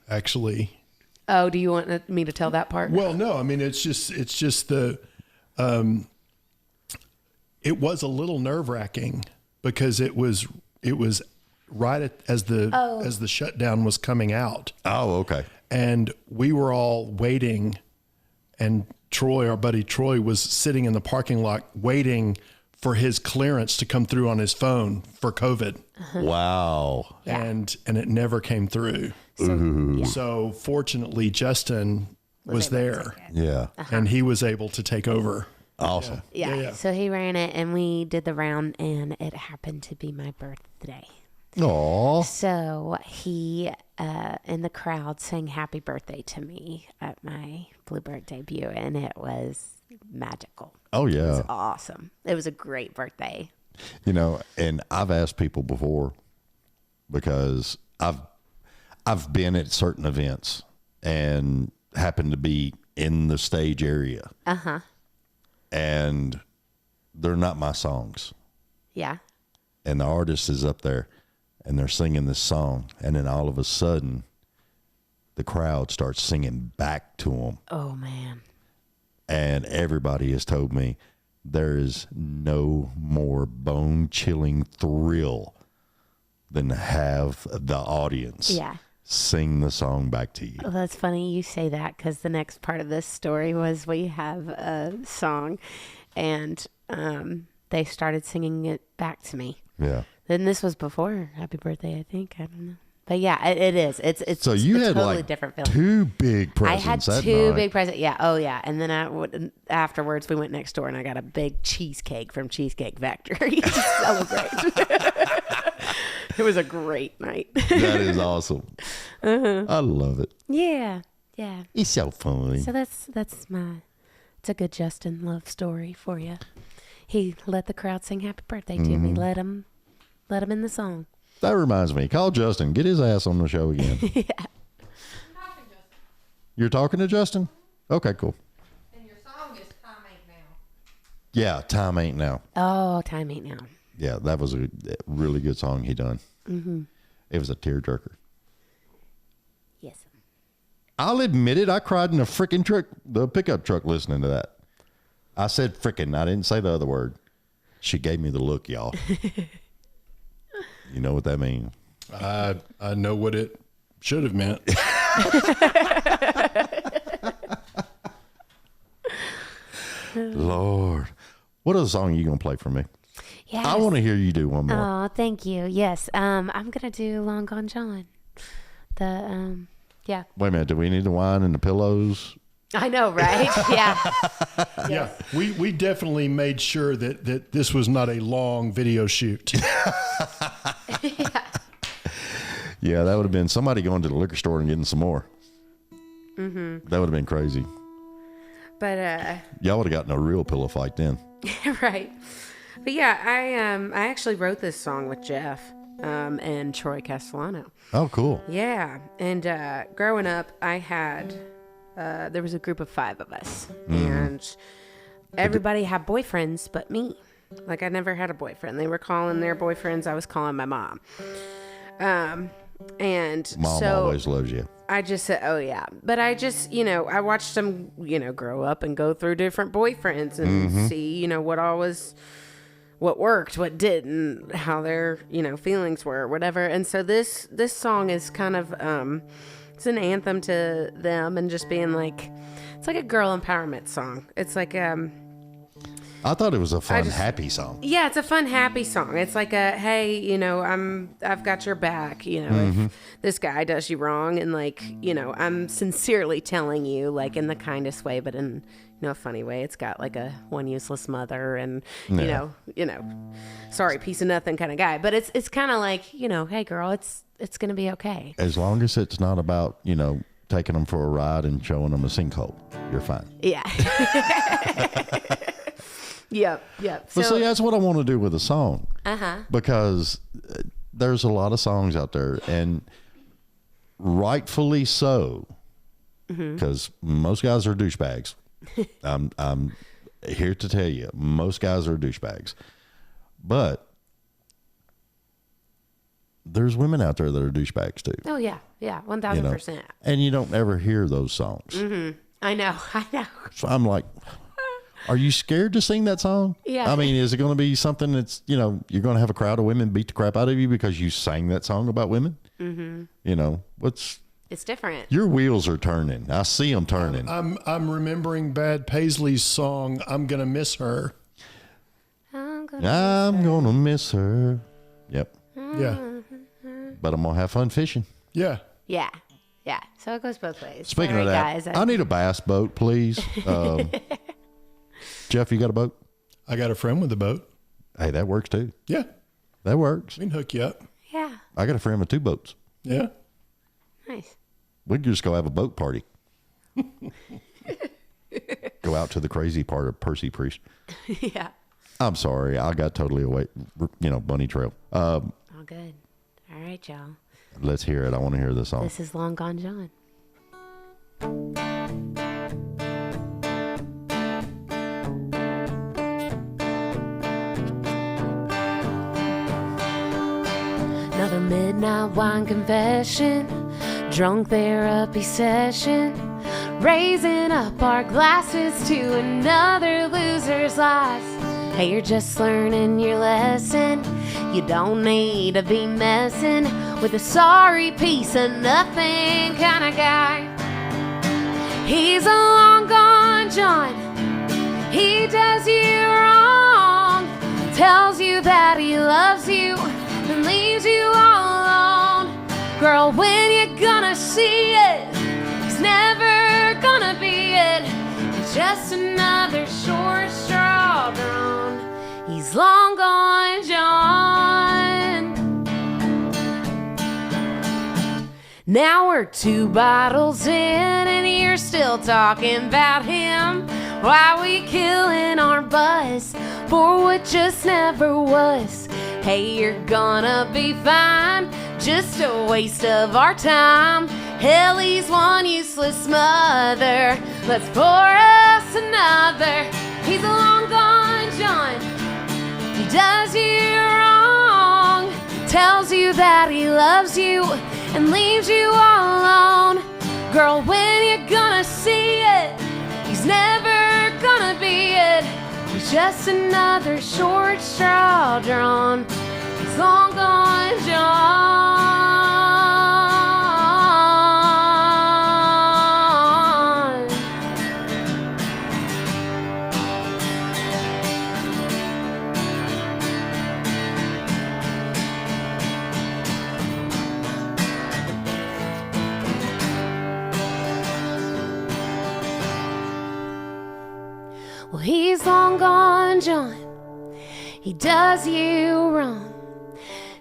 D: Actually,
C: oh, do you want me to tell that part?
D: well, no. I mean, it's just the. It was a little nerve wracking because it was right as the shutdown was coming out.
B: Oh, okay.
D: And we were all waiting, and Troy, our buddy Troy, was sitting in the parking lot waiting for his clearance to come through on his phone for COVID.
B: Wow.
C: Yeah.
D: And it never came through. So fortunately, Justin was
C: able to
D: there,
C: take it.
B: Yeah.
D: and he was able to take over.
B: Awesome.
C: Yeah. So he ran it, and we did the round, and it happened to be my birthday.
B: Aw.
C: So he, in the crowd, sang happy birthday to me at my Bluebird debut, and it was magical.
B: Oh,
C: It was
B: yeah.
C: awesome. It was a great birthday.
B: You know, and I've asked people before because I've been at certain events and happened to be in the stage area.
C: Uh-huh.
B: And they're not my songs.
C: Yeah.
B: And the artist is up there and they're singing this song. And then all of a sudden, the crowd starts singing back to them.
C: Oh, man.
B: And everybody has told me there is no more bone-chilling thrill than to have the audience
C: Yeah.
B: sing the song back to you.
C: Well, that's funny you say that, because the next part of this story was we have a song, and they started singing it back to me.
B: Yeah.
C: Then this was before Happy Birthday, I think. I don't know. But yeah, it is. It's
B: So you
C: a
B: had
C: totally
B: like
C: different feeling.
B: 2 big
C: I
B: presents
C: had
B: that
C: 2
B: night.
C: big presents. Yeah. Oh, yeah. And then afterwards, we went next door, and I got a big cheesecake from Cheesecake Factory to celebrate. It was a great night.
B: That is awesome. I love it.
C: Yeah. Yeah.
B: It's so funny.
C: So that's it's a good Justin love story for you. He let the crowd sing happy birthday to me. Let him in the song.
B: That reminds me. Call Justin. Get his ass on the show again.
C: Yeah.
B: You're talking to Justin? Okay, cool.
E: And your song is Time Ain't Now.
B: Yeah, Time Ain't Now.
C: Oh, Time Ain't Now.
B: Yeah, that was a really good song he done. It was a tearjerker.
C: Yes.
B: I'll admit it. I cried in the pickup truck listening to that. I said frickin'. I didn't say the other word. She gave me the look, y'all. You know what that means?
D: I know what it should have meant.
B: Lord. What other song are you going to play for me?
C: Yes.
B: I want to hear you do one more.
C: Oh, thank you. Yes. I'm gonna do Long Gone John. Yeah.
B: Wait a minute. Do we need the wine and the pillows?
C: I know, right? Yeah.
D: Yeah, we definitely made sure that this was not a long video shoot.
B: Yeah, that would have been somebody going to the liquor store and getting some more. That would have been crazy.
C: But
B: Y'all would have gotten a real pillow fight then.
C: right. But yeah, I actually wrote this song with Jeff and Troy Castellano.
B: Oh, cool.
C: Yeah. And growing up, I had there was a group of 5 of us, and everybody had boyfriends but me. Like, I never had a boyfriend. They were calling their boyfriends. I was calling my mom. And
B: Mom
C: so
B: always loves you.
C: I just said, oh yeah. But I just, I watched them, grow up and go through different boyfriends and see, what worked, what didn't, how their, feelings were, whatever. And so this song is kind of, it's an anthem to them and just being like, it's like a girl empowerment song. It's like,
B: I thought it was a fun, happy song.
C: yeah, it's a fun, happy song. It's like hey, I've got your back, if this guy does you wrong, and like, I'm sincerely telling you, like, in the kindest way, but in, a funny way. It's got like a one useless mother and, sorry, piece of nothing kind of guy. But it's kind of like, hey girl, it's going to be okay.
B: As long as it's not about, taking them for a ride and showing them a sinkhole, you're fine.
C: Yeah. Yep.
B: But see, that's what I want to do with a song.
C: Uh-huh.
B: Because there's a lot of songs out there, and rightfully so, because most guys are douchebags. I'm here to tell you, most guys are douchebags. But there's women out there that are douchebags too.
C: Oh, yeah. Yeah, 1,000%.
B: And you don't ever hear those songs.
C: I know.
B: So I'm like, are you scared to sing that song?
C: Yeah.
B: I mean, is it going to be something that's, you're going to have a crowd of women beat the crap out of you because you sang that song about women?
C: It's different.
B: Your wheels are turning. I see them turning.
D: I'm remembering Bad Paisley's song, I'm Gonna Miss Her.
C: I'm gonna
B: miss her. Yep.
D: Yeah.
B: But I'm going to have fun fishing.
D: Yeah.
C: Yeah. So it goes both ways.
B: Speaking
C: All
B: of
C: right,
B: that,
C: guys,
B: I need a bass boat, please. Jeff, you got a boat?
D: I got a friend with a boat.
B: Hey, that works too.
D: Yeah.
B: That works.
D: We can hook you up.
C: Yeah.
B: I got a friend with 2 boats.
D: Yeah.
C: Nice.
B: We can just go have a boat party. Go out to the crazy part of Percy Priest.
C: Yeah.
B: I'm sorry. I got totally away, bunny trail.
C: All good. All right, y'all.
B: Let's hear it. I want to hear the song.
C: This is Long Gone John. Another midnight wine confession, drunk therapy session, raising up our glasses to another loser's lies. Hey, you're just learning your lesson. You don't need to be messing with a sorry piece of nothing kind of guy. He's a long gone John. He does you wrong, tells you that he loves you, and leaves you all alone. Girl, when you gonna see it? He's never gonna be it. It's just another short straw drawn. He's long gone John. Now we're 2 bottles in and you're still talking about him. Why we killing our buzz for what just never was. Hey, you're gonna be fine, just a waste of our time. Hell, he's one useless mother. Let's pour us another. He's a long gone John. He does you wrong, tells you that he loves you and leaves you all alone. Girl, when you gonna see it? He's never gonna be it. He's just another short straw drawn. He's long gone John. Well, he's long gone John. He does you wrong,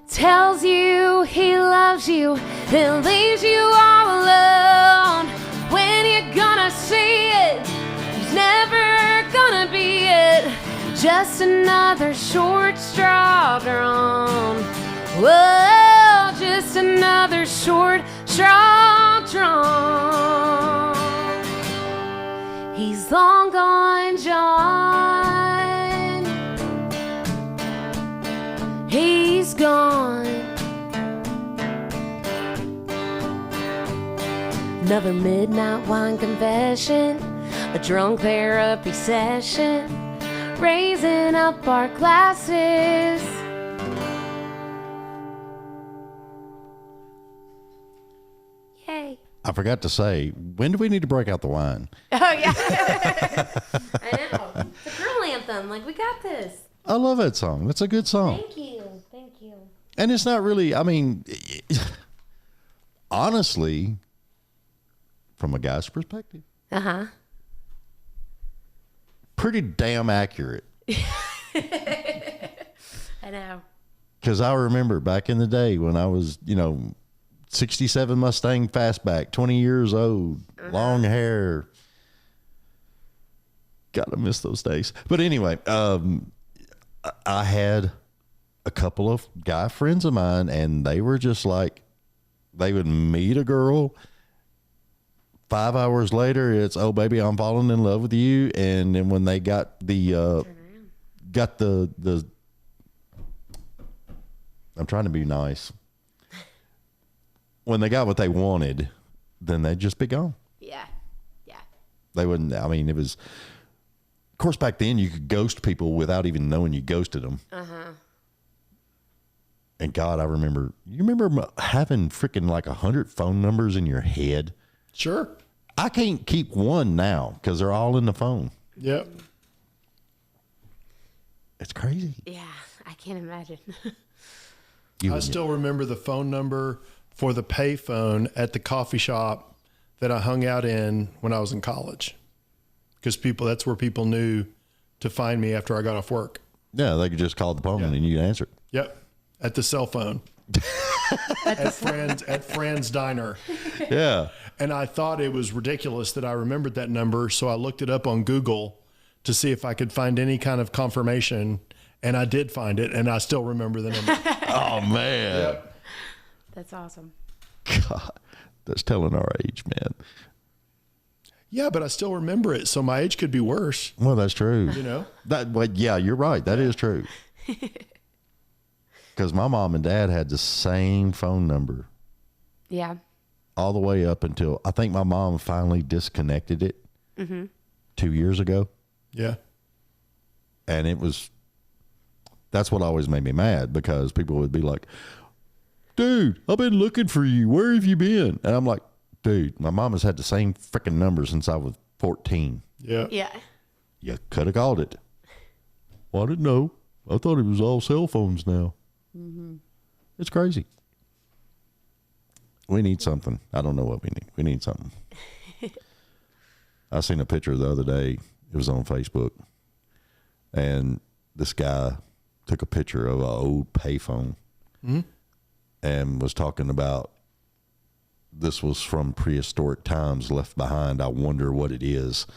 C: tells you he loves you and leaves you all alone. When you gonna see it? He's never gonna be it. Just another short straw drawn. Whoa, just another short straw drawn. He's long gone John. He's gone. Another midnight wine confession, a drunk therapy session, raising up our glasses. Yay.
B: I forgot to say, when do we need to break out the wine?
C: Oh, yeah. I know. It's a girl anthem. Like, we got this.
B: I love that song. That's a good song.
C: Thank you. Thank you.
B: And it's not really, I mean, honestly, from a guy's perspective,
C: Uh-huh.
B: pretty damn accurate.
C: I know.
B: Because I remember back in the day when I was, 67 Mustang fastback, 20 years old, long hair. Gotta miss those days. But anyway, I had a couple of guy friends of mine, and they were just like, they would meet a girl. 5 hours later, it's, oh, baby, I'm falling in love with you. And then when they got the I'm trying to be nice. When they got what they wanted, then they'd just be gone.
C: Yeah. Yeah.
B: They wouldn't, I mean, it was, of course, back then you could ghost people without even knowing you ghosted them.
C: Uh-huh.
B: And God, you remember having freaking like 100 phone numbers in your head?
D: Sure.
B: I can't keep one now because they're all in the phone.
D: Yep.
B: It's crazy.
C: Yeah. I can't imagine.
D: I still remember the phone number for the pay phone at the coffee shop that I hung out in when I was in college. Because that's where people knew to find me after I got off work.
B: Yeah, they could just call the phone and you'd answer it.
D: Yep. At the cell phone. at Fran's Diner.
B: Yeah.
D: And I thought it was ridiculous that I remembered that number, so I looked it up on Google to see if I could find any kind of confirmation, and I did find it, and I still remember the number.
B: Oh, man.
D: Yep.
C: That's awesome.
B: God, that's telling our age, man.
D: Yeah, but I still remember it, so my age could be worse.
B: Well, that's true.
D: Yeah,
B: you're right. That is true. Because my mom and dad had the same phone number.
C: Yeah.
B: All the way up until, I think my mom finally disconnected it 2 years ago.
D: Yeah.
B: And that's what always made me mad, because people would be like, dude, I've been looking for you. Where have you been? And I'm like, dude, my mom has had the same freaking number since I was 14.
D: Yeah.
C: Yeah.
B: You could have called it. Well, I didn't know. I thought it was all cell phones now. It's crazy. We need something. I don't know what we need. We need something. I seen a picture the other day. It was on Facebook. And this guy took a picture of an old payphone and was talking about, this was from prehistoric times, left behind. I wonder what it is.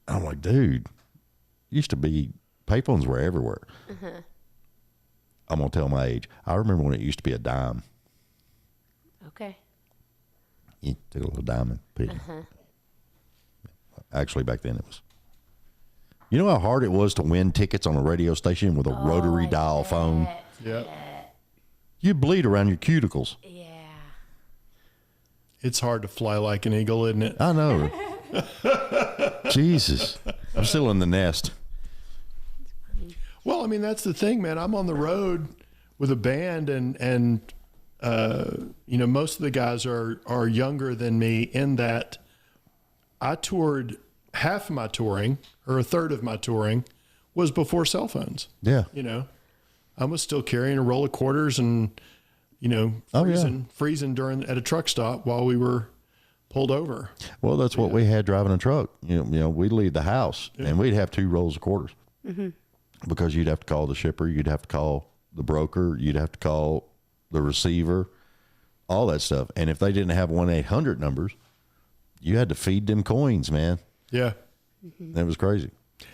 B: I'm like, dude, used to be Payphones were everywhere. I'm going to tell my age. I remember when it used to be a dime.
C: Okay.
B: You took a little dime and put it in. Actually, back then it was. You know how hard it was to win tickets on a radio station with a rotary dial phone?
D: Yeah.
B: You bleed around your cuticles.
C: Yeah.
D: It's hard to fly like an eagle, isn't it?
B: I know. Jesus. I'm still in the nest.
D: Well, I mean, that's the thing, man. I'm on the road with a band and you know, most of the guys are younger than me in that I toured half of my touring or a third of my touring was before cell phones.
B: Yeah.
D: You know, I was still carrying a roll of quarters and, you know, freezing at a truck stop while we were pulled over.
B: Well, that's what we had driving a truck. You know, we'd leave the house and we'd have 2 rolls of quarters because you'd have to call the shipper, you'd have to call the broker, you'd have to call the receiver, all that stuff. And if they didn't have 1-800 numbers, you had to feed them coins, man.
D: Yeah.
B: That was crazy.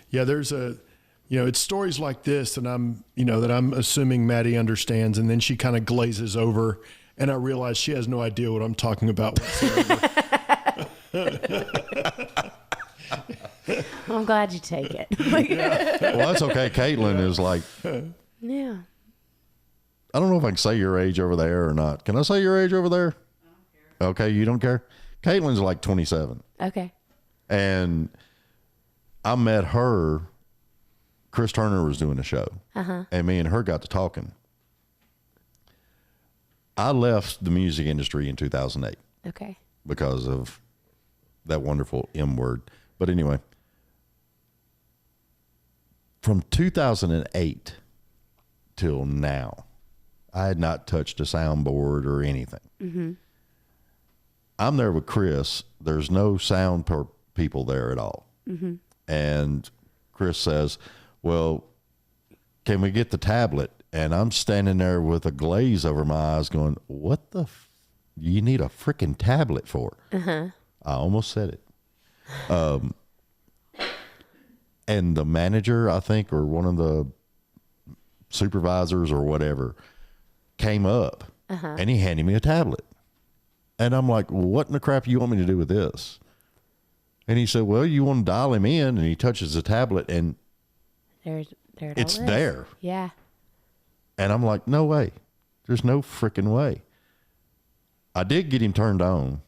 D: Yeah. There's it's stories like this that I'm assuming Maddie understands. And then she kind of glazes over and I realize she has no idea what I'm talking about whatsoever.
C: I'm glad you take it.
B: Well, that's okay. Caitlin is like,
C: Yeah.
B: I don't know if I can say your age over there or not. Can I say your age over there? I don't care. Okay, you don't care? Caitlin's like 27.
C: Okay.
B: And I met her. Chris Turner was doing a show. And me and her got to talking. I left the music industry in 2008
C: Okay.
B: because of that wonderful M word. But anyway, from 2008 till now, I had not touched a soundboard or anything. I'm there with Chris. There's no sound people there at all. And Chris says, well, can we get the tablet? And I'm standing there with a glaze over my eyes going, what the you need a freaking tablet for? I almost said it. And the manager, I think, or one of the supervisors or whatever, came up and he handed me a tablet. And I'm like, well, what in the crap you want me to do with this? And he said, well, you want to dial him in, and he touches the tablet and
C: There
B: it's there.
C: Yeah.
B: And I'm like, no way. There's no freaking way. I did get him turned on.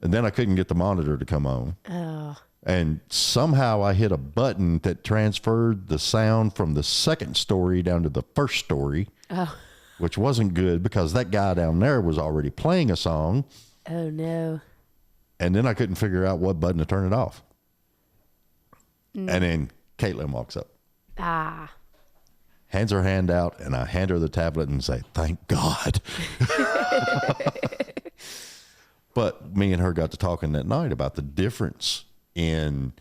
B: And then I couldn't get the monitor to come on.
C: Oh.
B: And somehow I hit a button that transferred the sound from the second story down to the first story.
C: Oh.
B: Which wasn't good because that guy down there was already playing a song.
C: Oh, no.
B: And then I couldn't figure out what button to turn it off. And then Caitlin walks up. Hands her hand out, and I hand her the tablet and say, thank God. But me and her got to talking that night about the difference in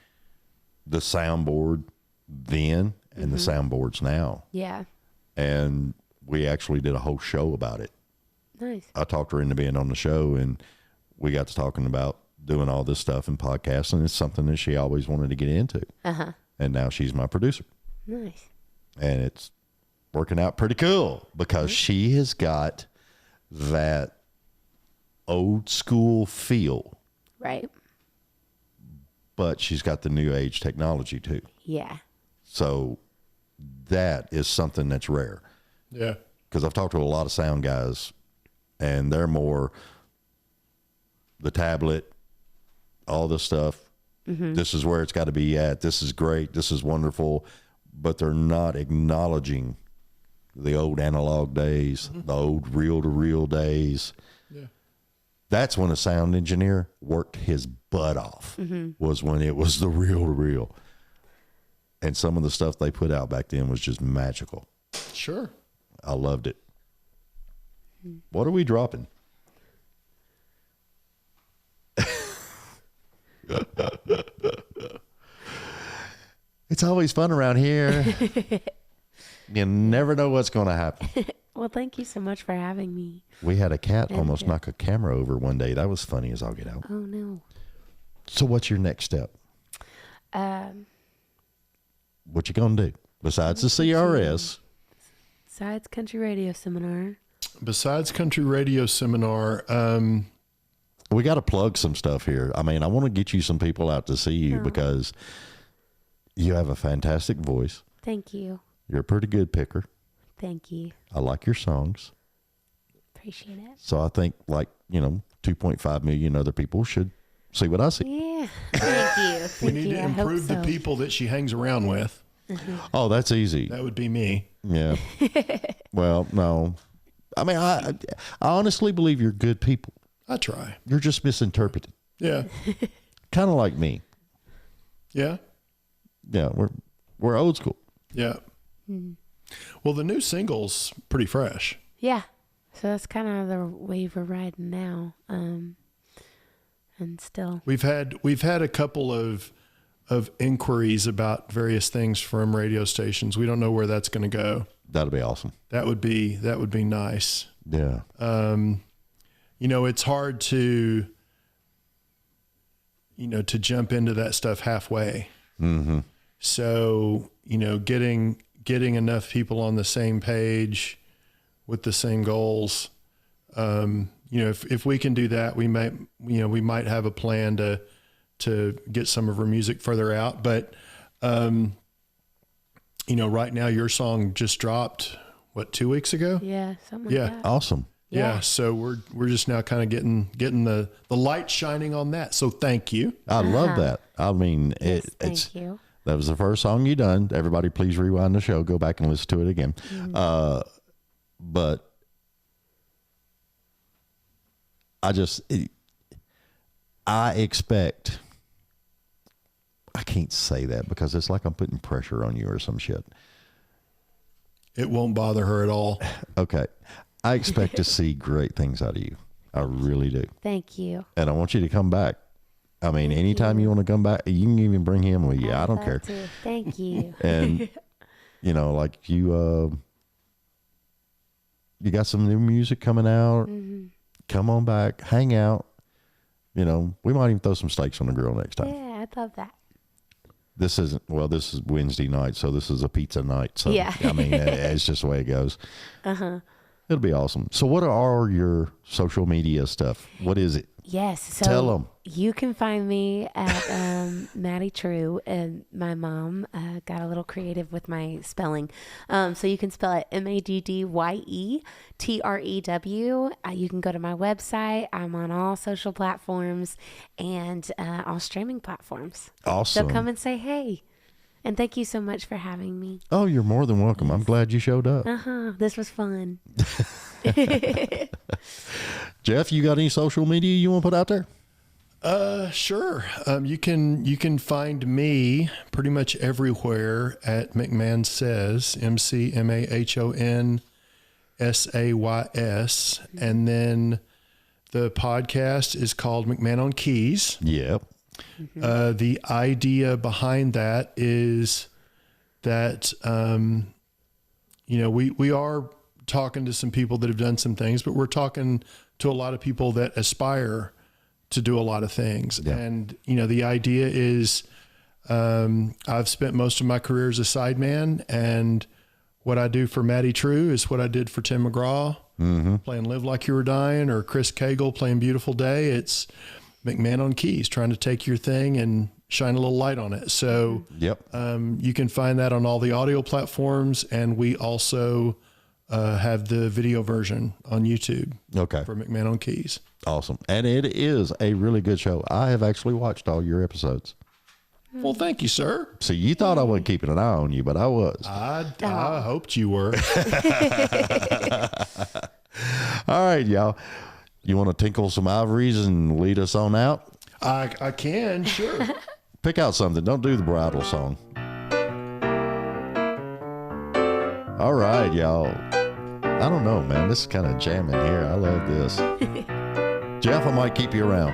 B: the soundboard then and the soundboards now.
C: Yeah.
B: And we actually did a whole show about it.
C: Nice.
B: I talked her into being on the show, and we got to talking about doing all this stuff and podcasting. It's something that she always wanted to get into. And now she's my producer.
C: Nice.
B: And it's working out pretty cool because she has got that old school feel.
C: Right.
B: But she's got the new age technology too.
C: Yeah.
B: So that is something that's rare.
D: Yeah.
B: Because I've talked to a lot of sound guys, and they're more the tablet, all this stuff. This is where it's got to be at. This is great. This is wonderful. But they're not acknowledging the old analog days, the old reel-to-reel days.
D: Yeah.
B: That's when a sound engineer worked his butt off, was when it was the reel-to-reel. And some of the stuff they put out back then was just magical.
D: Sure.
B: I loved it. What are we dropping? It's always fun around here. You never know what's going to happen.
C: Well, thank you so much for having me.
B: We had a cat almost knock a camera over one day. That was funny as all get out.
C: Oh, no.
B: So what's your next step? what you gonna do besides the CRS?
C: Besides country radio seminar.
D: Besides country radio seminar,
B: We got to plug some stuff here. I mean, I want to get you some people out to see you because you have a fantastic voice.
C: Thank you.
B: You're a pretty good picker.
C: Thank you.
B: I like your songs.
C: Appreciate it.
B: So I think 2.5 million other people should see what I see.
C: Yeah. Thank you.
D: we
C: Thank
D: need
C: you.
D: to
C: I hope
D: improve the
C: so.
D: people that she hangs around with.
B: Oh, that's easy.
D: That would be me.
B: Yeah. Well, no. I mean, I honestly believe you're good people.
D: I try.
B: You're just misinterpreted.
D: Yeah.
B: Kind of like me.
D: Yeah.
B: Yeah, we're old school.
D: Yeah. Well, the new single's pretty fresh.
C: Yeah. So that's kind of the wave we're riding now. And still.
D: We've had a couple of inquiries about various things from radio stations. We don't know where that's going to go.
B: That'll be awesome.
D: That would be nice.
B: Yeah.
D: It's hard to jump into that stuff halfway.
B: Mm-hmm.
D: So, getting enough people on the same page with the same goals. If we can do that, we might have a plan to get some of her music further out. But, right now your song just dropped, 2 weeks ago?
C: Yeah. Something like that.
B: Awesome.
D: Yeah. So we're just now kind of getting the light shining on that. So thank you.
B: I love that. I mean,
C: Yes,
B: it's
C: thank you.
B: that was the first song you done. Everybody, please rewind the show, go back and listen to it again. But I expect. I can't say that because it's like I'm putting pressure on you or some shit.
D: It won't bother her at all.
B: Okay. I expect to see great things out of you. I really do.
C: Thank you.
B: And I want you to come back. I mean, anytime you want to come back, you can even bring him with you. I don't care.
C: Thank you.
B: And, like you got some new music coming out.
C: Mm-hmm.
B: Come on back, hang out. We might even throw some steaks on the grill next time.
C: Yeah, I'd love that.
B: This is Wednesday night, so this is a pizza night. So,
C: Yeah.
B: I mean, it's just the way it goes.
C: Uh-huh.
B: It'll be awesome. So what are your social media stuff? What is it?
C: Yes. So
B: Tell 'em.
C: You can find me at Maddye Trew, and my mom got a little creative with my spelling. So you can spell it MaddyeTrew. You can go to my website. I'm on all social platforms and all streaming platforms.
B: Awesome.
C: So come and say hey. And thank you so much for having me.
B: Oh, you're more than welcome. I'm glad you showed up.
C: This was fun.
B: Jeff, you got any social media you want to put out there?
D: Sure. You can find me pretty much everywhere at McMahon Says, McMahonSays. And then the podcast is called McMahon on Keys.
B: Yep.
D: The idea behind that is that, we are talking to some people that have done some things, but we're talking to a lot of people that aspire to do a lot of things.
B: Yeah.
D: And, the idea is, I've spent most of my career as a sideman, and what I do for Maddye Trew is what I did for Tim McGraw, playing Live Like You Were Dying, or Chris Cagle playing Beautiful Day. It's McMahon on Keys, trying to take your thing and shine a little light on it. So
B: Yep.
D: you can find that on all the audio platforms, and we also have the video version on YouTube
B: Okay.
D: for McMahon on Keys.
B: Awesome. And it is a really good show. I have actually watched all your episodes.
D: Well, thank you, sir.
B: So you thought I wasn't keeping an eye on you, but I was.
D: I hoped you were.
B: All right, y'all. You want to tinkle some ivories and lead us on out?
D: I can, sure.
B: Pick out something. Don't do the bridal song. All right, y'all. I don't know, man. This is kind of jamming here. I love this. Jeff, I might keep you around.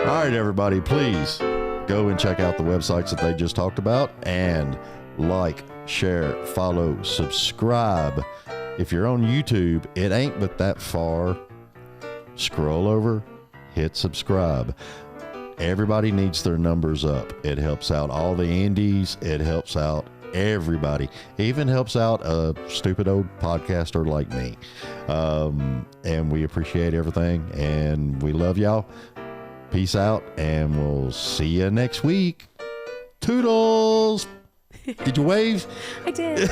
B: All right, everybody, please go and check out the websites that they just talked about, and like, share, follow, subscribe. If you're on YouTube, it ain't but that far. Scroll over, hit subscribe. Everybody needs their numbers up. It helps out all the indies. It helps out everybody. Even helps out a stupid old podcaster like me. And we appreciate everything. And we love y'all. Peace out. And we'll see you next week. Toodles. Did you wave?
C: I did.